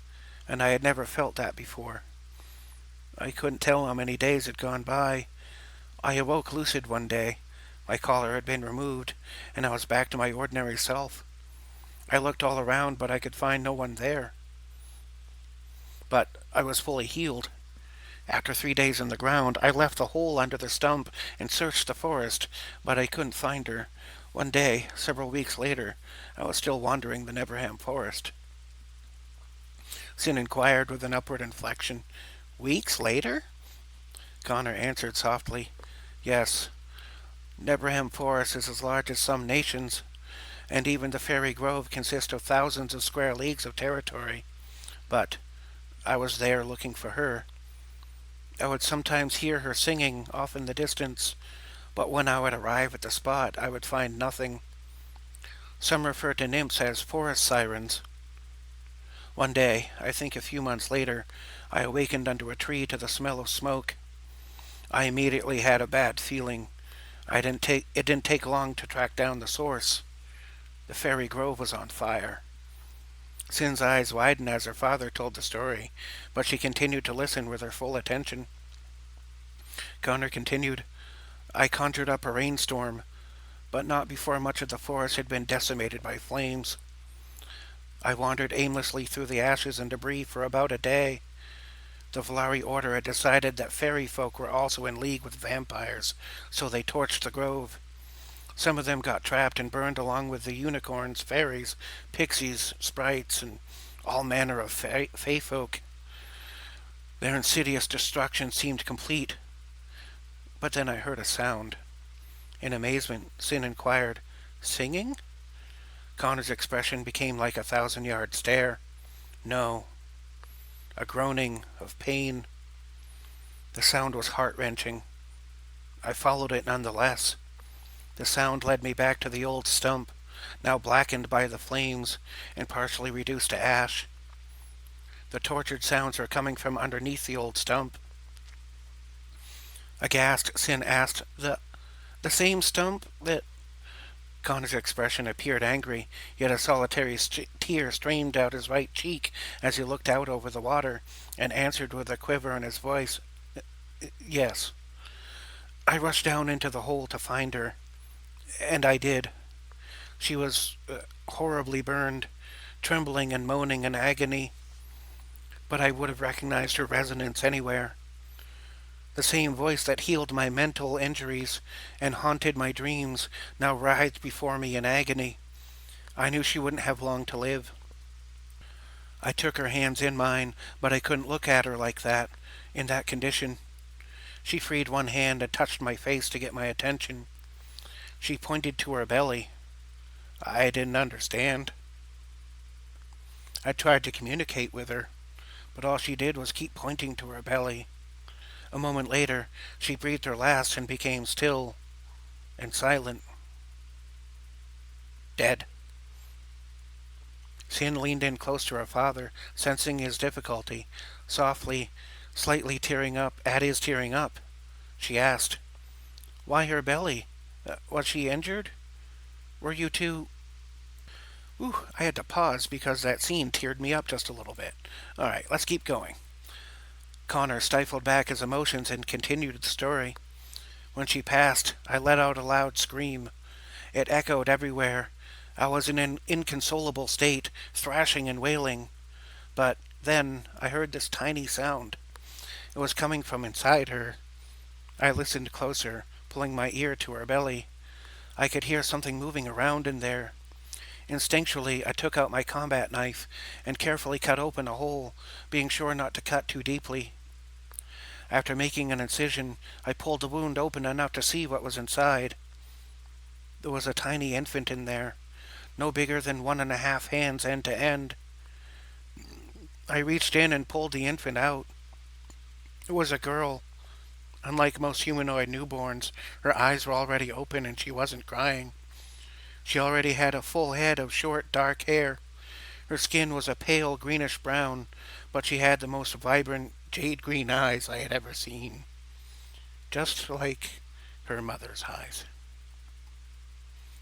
and I had never felt that before. I couldn't tell how many days had gone by. I awoke lucid one day. My collar had been removed, and I was back to my ordinary self. I looked all around, but I could find no one there. But I was fully healed. After 3 days in the ground, I left the hole under the stump and searched the forest, but I couldn't find her. One day, several weeks later, I was still wandering the Neverham forest. Sin inquired with an upward inflection. Weeks later? Connor answered softly. Yes. Neverham Forest is as large as some nations, and even the Fairy Grove consists of thousands of square leagues of territory. But I was there looking for her. I would sometimes hear her singing off in the distance, but when I would arrive at the spot, I would find nothing. Some refer to nymphs as forest sirens. One day, I think a few months later, I awakened under a tree to the smell of smoke. I immediately had a bad feeling. It didn't take long to track down the source. The fairy grove was on fire. Sin's eyes widened as her father told the story, but she continued to listen with her full attention. Connor continued, I conjured up a rainstorm, but not before much of the forest had been decimated by flames. I wandered aimlessly through the ashes and debris for about a day. The Valari Order had decided that fairy folk were also in league with vampires, so they torched the grove. Some of them got trapped and burned along with the unicorns, fairies, pixies, sprites, and all manner of fae folk. Their insidious destruction seemed complete. But then I heard a sound. In amazement, Sin inquired, Singing? Connor's expression became like a 1,000-yard stare. No. A groaning of pain. The sound was heart-wrenching. I followed it nonetheless. The sound led me back to the old stump, now blackened by the flames and partially reduced to ash. The tortured sounds were coming from underneath the old stump. Aghast, Sin asked, The same stump that... Connor's expression appeared angry, yet a solitary tear streamed out his right cheek as he looked out over the water and answered with a quiver in his voice, Yes. I rushed down into the hole to find her, and I did. She was horribly burned, trembling and moaning in agony, but I would have recognized her resonance anywhere. The same voice that healed my mental injuries and haunted my dreams now writhed before me in agony. I knew she wouldn't have long to live. I took her hands in mine, but I couldn't look at her like that, in that condition. She freed one hand and touched my face to get my attention. She pointed to her belly. I didn't understand. I tried to communicate with her, but all she did was keep pointing to her belly. A moment later, she breathed her last and became still and silent. Dead. Sin leaned in close to her father, sensing his difficulty. Softly, slightly tearing up, she asked, Why her belly? Was she injured? Were you too... I had to pause because that scene teared me up just a little bit. All right, let's keep going. Connor stifled back his emotions and continued the story. When she passed, I let out a loud scream. It echoed everywhere. I was in an inconsolable state, thrashing and wailing. But then I heard this tiny sound. It was coming from inside her. I listened closer, pulling my ear to her belly. I could hear something moving around in there. Instinctually, I took out my combat knife and carefully cut open a hole, being sure not to cut too deeply. After making an incision, I pulled the wound open enough to see what was inside. There was a tiny infant in there, no bigger than 1.5 hands end to end. I reached in and pulled the infant out. It was a girl. Unlike most humanoid newborns, her eyes were already open and she wasn't crying. She already had a full head of short, dark hair. Her skin was a pale greenish brown, but she had the most vibrant jade green eyes I had ever seen. Just like her mother's eyes.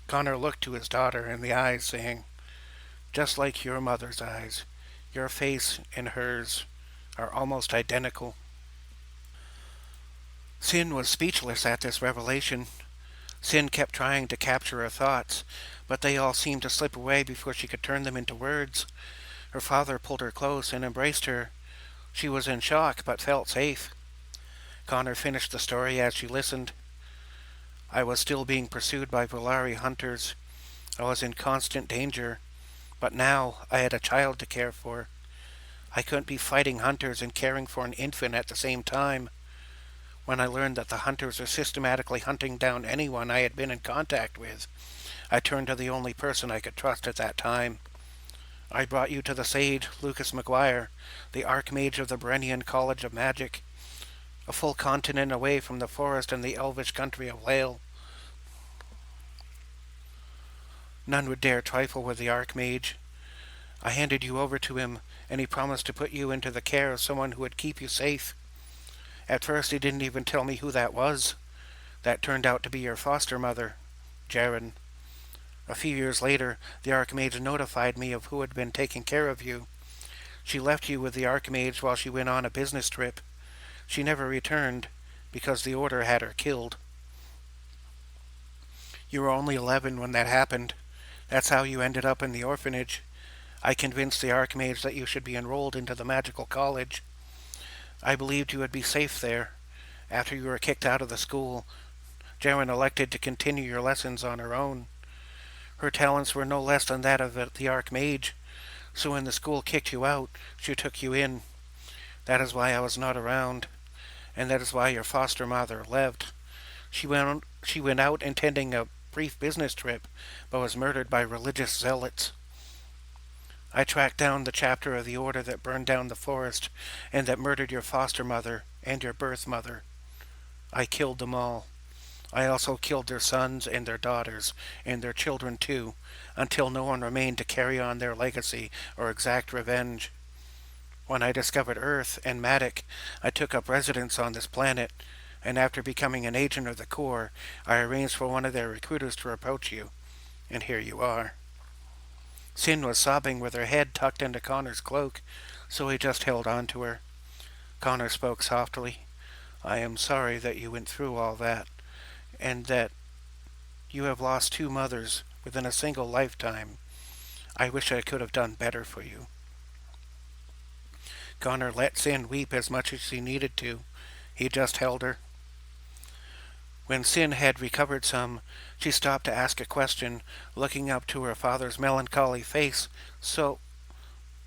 Connor looked to his daughter in the eyes, saying, Just like your mother's eyes, your face and hers are almost identical. Sin was speechless at this revelation. Sin kept trying to capture her thoughts, but they all seemed to slip away before she could turn them into words. Her father pulled her close and embraced her. She was in shock, but felt safe. Connor finished the story as she listened. I was still being pursued by Valari hunters. I was in constant danger, but now I had a child to care for. I couldn't be fighting hunters and caring for an infant at the same time. When I learned that the hunters were systematically hunting down anyone I had been in contact with, I turned to the only person I could trust at that time. I brought you to the sage, Lucas McGuire, the Archmage of the Berenian College of Magic, a full continent away from the forest and the elvish country of Lale. None would dare trifle with the Archmage. I handed you over to him, and he promised to put you into the care of someone who would keep you safe. At first he didn't even tell me who that was. That turned out to be your foster mother, Jaren. A few years later, the Archmage notified me of who had been taking care of you. She left you with the Archmage while she went on a business trip. She never returned, because the Order had her killed. You were only 11 when that happened. That's how you ended up in the orphanage. I convinced the Archmage that you should be enrolled into the magical college. I believed you would be safe there. After you were kicked out of the school, Jaren elected to continue your lessons on her own. Her talents were no less than that of the Archmage, so when the school kicked you out, she took you in. That is why I was not around, and that is why your foster mother left. She went out intending a brief business trip, but was murdered by religious zealots. I tracked down the chapter of the order that burned down the forest and that murdered your foster mother and your birth mother. I killed them all. I also killed their sons and their daughters, and their children too, until no one remained to carry on their legacy or exact revenge. When I discovered Earth and Matic, I took up residence on this planet, and after becoming an agent of the Corps, I arranged for one of their recruiters to approach you. And here you are. Sin was sobbing with her head tucked into Connor's cloak, so he just held on to her. Connor spoke softly. I am sorry that you went through all that, and that you have lost two mothers within a single lifetime. I wish I could have done better for you. Connor let Sin weep as much as he needed to. He just held her. When Sin had recovered some, she stopped to ask a question, looking up to her father's melancholy face. So,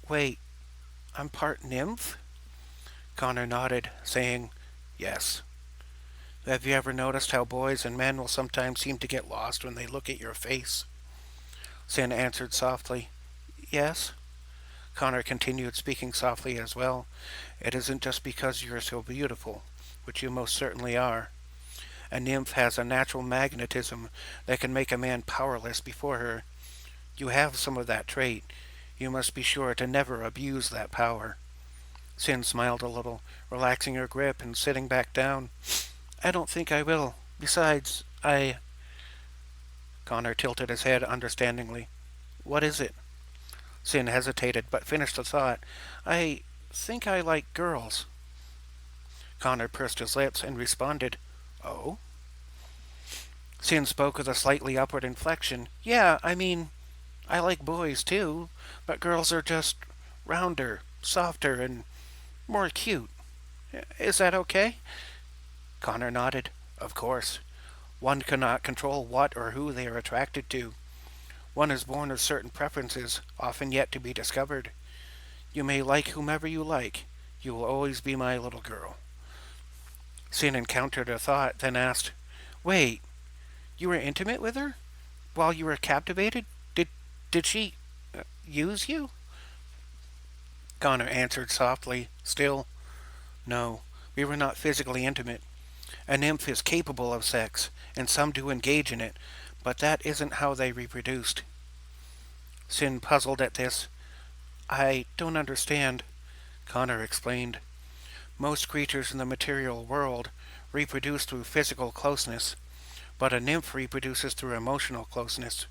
wait, I'm part nymph? Connor nodded, saying, Yes. Have you ever noticed how boys and men will sometimes seem to get lost when they look at your face? Sin answered softly, Yes. Connor continued, speaking softly as well. It isn't just because you're so beautiful, which you most certainly are. A nymph has a natural magnetism that can make a man powerless before her. You have some of that trait. You must be sure to never abuse that power. Sin smiled a little, relaxing her grip and sitting back down. I don't think I will. Besides, Connor tilted his head understandingly. What is it? Sin hesitated, but finished the thought. I think I like girls. Connor pursed his lips and responded, Oh? Sin spoke with a slightly upward inflection. Yeah, I like boys too, but girls are just rounder, softer, and more cute. Is that okay? Connor nodded. Of course. One cannot control what or who they are attracted to. One is born with certain preferences, often yet to be discovered. You may like whomever you like. You will always be my little girl. Sin encountered a thought, then asked, Wait, you were intimate with her? While you were captivated? Did she use you? Connor answered softly, still, No, we were not physically intimate. A nymph is capable of sex, and some do engage in it, but that isn't how they reproduced. Sin puzzled at this. I don't understand, Connor explained. Most creatures in the material world reproduce through physical closeness, but a nymph reproduces through emotional closeness.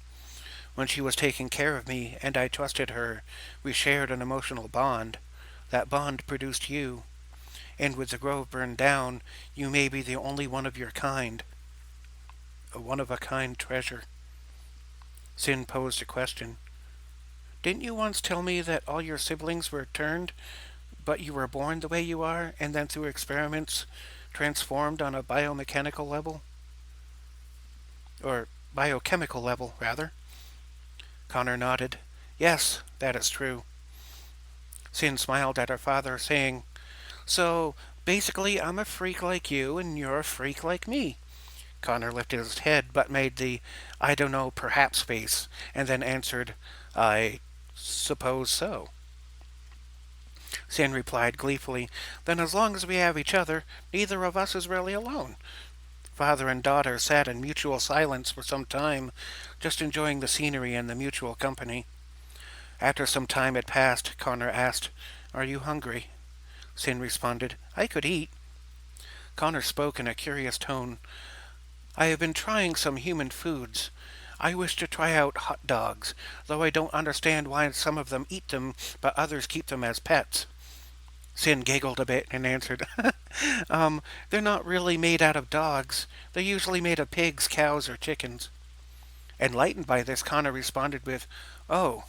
When she was taking care of me and I trusted her, we shared an emotional bond. That bond produced you. And with the grove burned down, you may be the only one of your kind. A one-of-a-kind treasure. Sin posed a question. Didn't you once tell me that all your siblings were turned, but you were born the way you are, and then through experiments transformed on a biomechanical level? Or biochemical level, rather. Connor nodded. Yes, that is true. Sin smiled at her father, saying, So, basically, I'm a freak like you, and you're a freak like me. Connor lifted his head, but made the I don't know, perhaps face, and then answered, I suppose so. Sin replied gleefully, Then as long as we have each other, neither of us is really alone. Father and daughter sat in mutual silence for some time, just enjoying the scenery and the mutual company. After some time had passed, Connor asked, Are you hungry? Sin responded, I could eat. Connor spoke in a curious tone. I have been trying some human foods. I wish to try out hot dogs, though I don't understand why some of them eat them, but others keep them as pets. Sin giggled a bit and answered, they're not really made out of dogs. They're usually made of pigs, cows, or chickens. Enlightened by this, Connor responded with, Oh,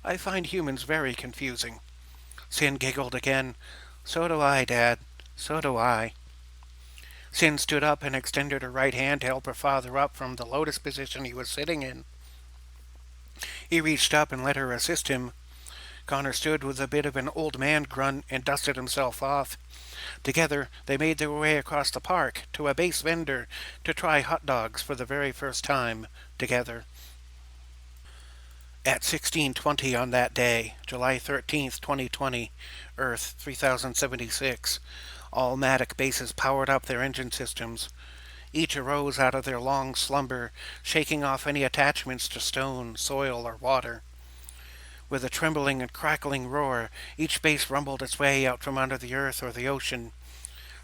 I find humans very confusing. Sin giggled again. So do I, Dad. So do I. Sin stood up and extended her right hand to help her father up from the lotus position he was sitting in. He reached up and let her assist him. Connor stood with a bit of an old man grunt and dusted himself off. Together, they made their way across the park to a base vendor to try hot dogs for the very first time together. At 16:20 on that day, July 13th, 2020, Earth 3076, all Matic bases powered up their engine systems. Each arose out of their long slumber, shaking off any attachments to stone, soil, or water. With a trembling and crackling roar, each base rumbled its way out from under the earth or the ocean.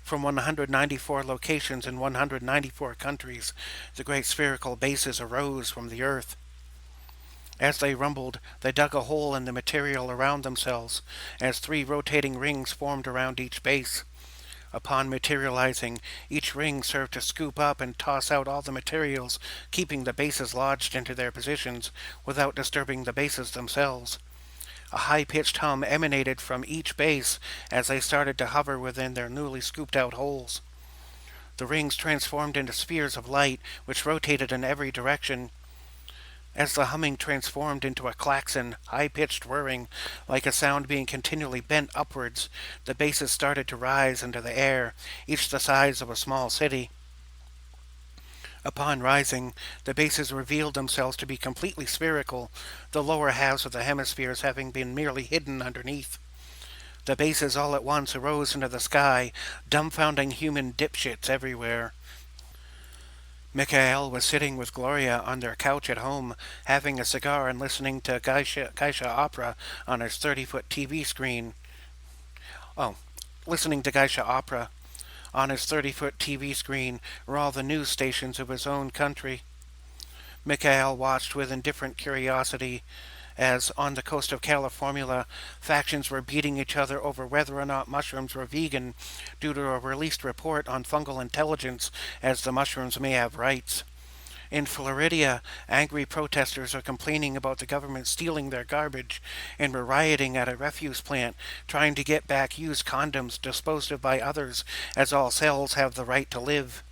From 194 locations in 194 countries, the great spherical bases arose from the earth. As they rumbled, they dug a hole in the material around themselves, as 3 rotating rings formed around each base. Upon materializing, each ring served to scoop up and toss out all the materials, keeping the bases lodged into their positions without disturbing the bases themselves. A high-pitched hum emanated from each base as they started to hover within their newly scooped-out holes. The rings transformed into spheres of light, which rotated in every direction. As the humming transformed into a klaxon, high-pitched whirring, like a sound being continually bent upwards, the bases started to rise into the air, each the size of a small city. Upon rising, the bases revealed themselves to be completely spherical, the lower halves of the hemispheres having been merely hidden underneath. The bases all at once arose into the sky, dumbfounding human dipshits everywhere. Mikhail was sitting with Gloria on their couch at home, having a cigar and listening to Geisha opera on his 30-foot TV screen. Listening to Geisha opera on his 30-foot TV screen were all the news stations of his own country. Mikhail watched with indifferent curiosity as, on the coast of California, factions were beating each other over whether or not mushrooms were vegan due to a released report on fungal intelligence, as the mushrooms may have rights. In Florida, angry protesters are complaining about the government stealing their garbage and were rioting at a refuse plant, trying to get back used condoms disposed of by others, as all cells have the right to live.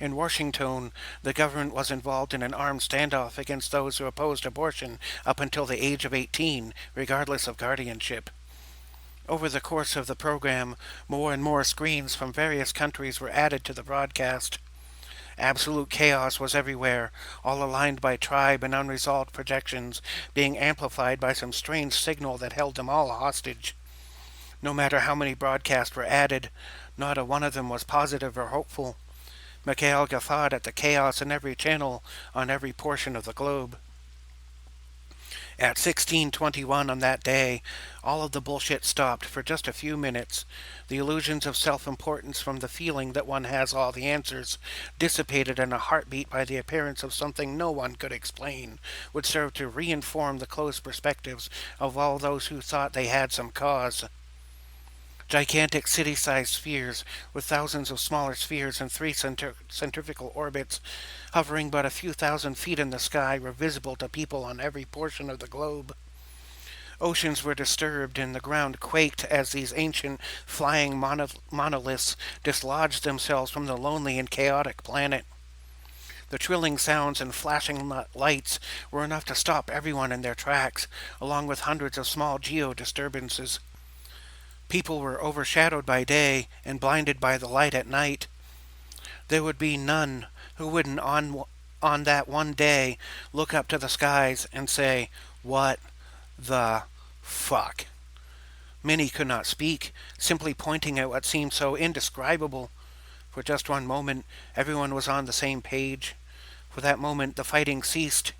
In Washington, the government was involved in an armed standoff against those who opposed abortion up until the age of 18, regardless of guardianship. Over the course of the program, more and more screens from various countries were added to the broadcast. Absolute chaos was everywhere, all aligned by tribe and unresolved projections, being amplified by some strange signal that held them all hostage. No matter how many broadcasts were added, not a one of them was positive or hopeful. Mikhail guffawed at the chaos in every channel on every portion of the globe. At 16:21 on that day, all of the bullshit stopped for just a few minutes. The illusions of self-importance from the feeling that one has all the answers, dissipated in a heartbeat by the appearance of something no one could explain, would serve to reinform the closed perspectives of all those who thought they had some cause. Gigantic city-sized spheres, with thousands of smaller spheres in 3 centrifugal orbits, hovering but a few thousand feet in the sky, were visible to people on every portion of the globe. Oceans were disturbed and the ground quaked as these ancient flying monoliths dislodged themselves from the lonely and chaotic planet. The trilling sounds and flashing lights were enough to stop everyone in their tracks, along with hundreds of small geo-disturbances. People were overshadowed by day and blinded by the light at night. There would be none who wouldn't on that one day look up to the skies and say, "What the fuck?" Many could not speak, simply pointing at what seemed so indescribable. For just one moment, everyone was on the same page. For that moment, the fighting ceased.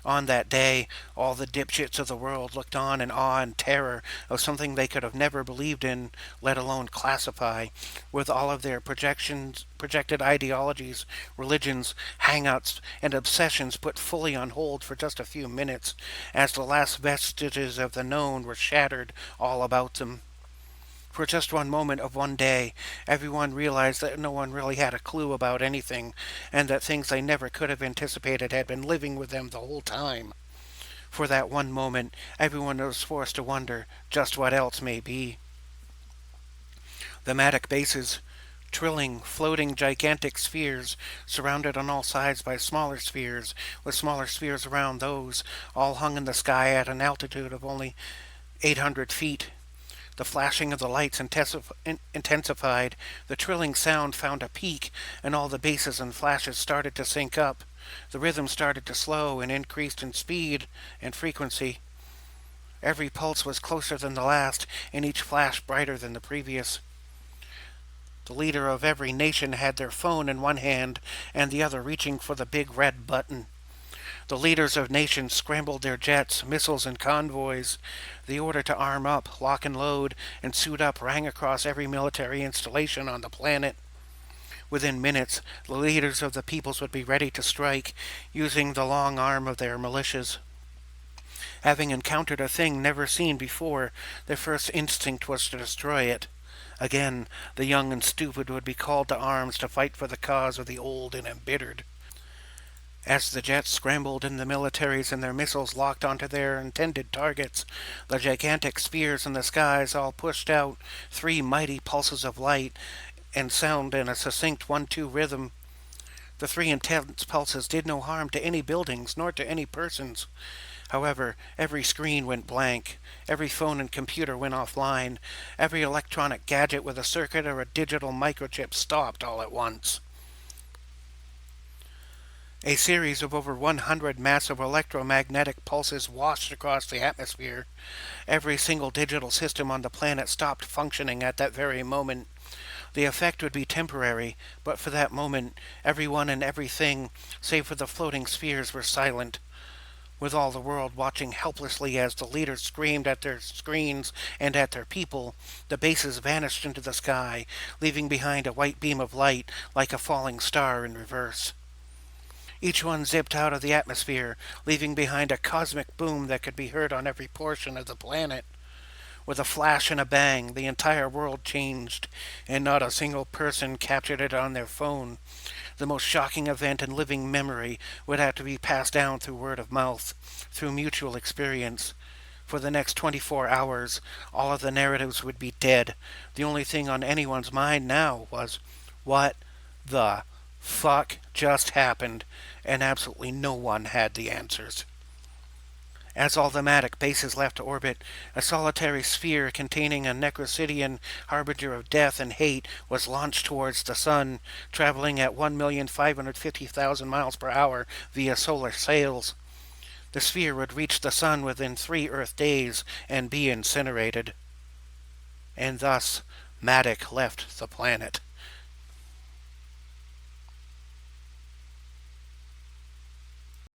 On that day, all the dipshits of the world looked on in awe and terror of something they could have never believed in, let alone classify, with all of their projected ideologies, religions, hang-ups, and obsessions put fully on hold for just a few minutes, as the last vestiges of the known were shattered all about them. For just one moment of one day, everyone realized that no one really had a clue about anything, and that things they never could have anticipated had been living with them the whole time. For that one moment, everyone was forced to wonder just what else may be. The Matic bases, trilling, floating gigantic spheres, surrounded on all sides by smaller spheres, with smaller spheres around those, all hung in the sky at an altitude of only 800 feet. The flashing of the lights intensified, the trilling sound found a peak, and all the bases and flashes started to sync up. The rhythm started to slow and increased in speed and frequency. Every pulse was closer than the last, and each flash brighter than the previous. The leader of every nation had their phone in one hand and the other reaching for the big red button. The leaders of nations scrambled their jets, missiles, and convoys. The order to arm up, lock and load, and suit up rang across every military installation on the planet. Within minutes, the leaders of the peoples would be ready to strike, using the long arm of their militias. Having encountered a thing never seen before, their first instinct was to destroy it. Again, the young and stupid would be called to arms to fight for the cause of the old and embittered. As the jets scrambled and the militaries and their missiles locked onto their intended targets, the gigantic spheres in the skies all pushed out 3 mighty pulses of light and sound in a succinct 1-2 rhythm. The 3 intense pulses did no harm to any buildings nor to any persons. However, every screen went blank, every phone and computer went offline, every electronic gadget with a circuit or a digital microchip stopped all at once. A series of over 100 massive electromagnetic pulses washed across the atmosphere. Every single digital system on the planet stopped functioning at that very moment. The effect would be temporary, but for that moment, everyone and everything, save for the floating spheres, were silent, with all the world watching helplessly as the leaders screamed at their screens and at their people. The bases vanished into the sky, leaving behind a white beam of light like a falling star in reverse. Each one zipped out of the atmosphere, leaving behind a cosmic boom that could be heard on every portion of the planet. With a flash and a bang, the entire world changed, and not a single person captured it on their phone. The most shocking event in living memory would have to be passed down through word of mouth, through mutual experience. For the next 24 hours, all of the narratives would be dead. The only thing on anyone's mind now was, what the fuck just happened? And absolutely no one had the answers. As all the Matic bases left orbit, a solitary sphere containing a Necrosidian harbinger of death and hate was launched towards the sun, traveling at 1,550,000 miles per hour via solar sails. The sphere would reach the sun within 3 Earth days and be incinerated. And thus, Matic left the planet.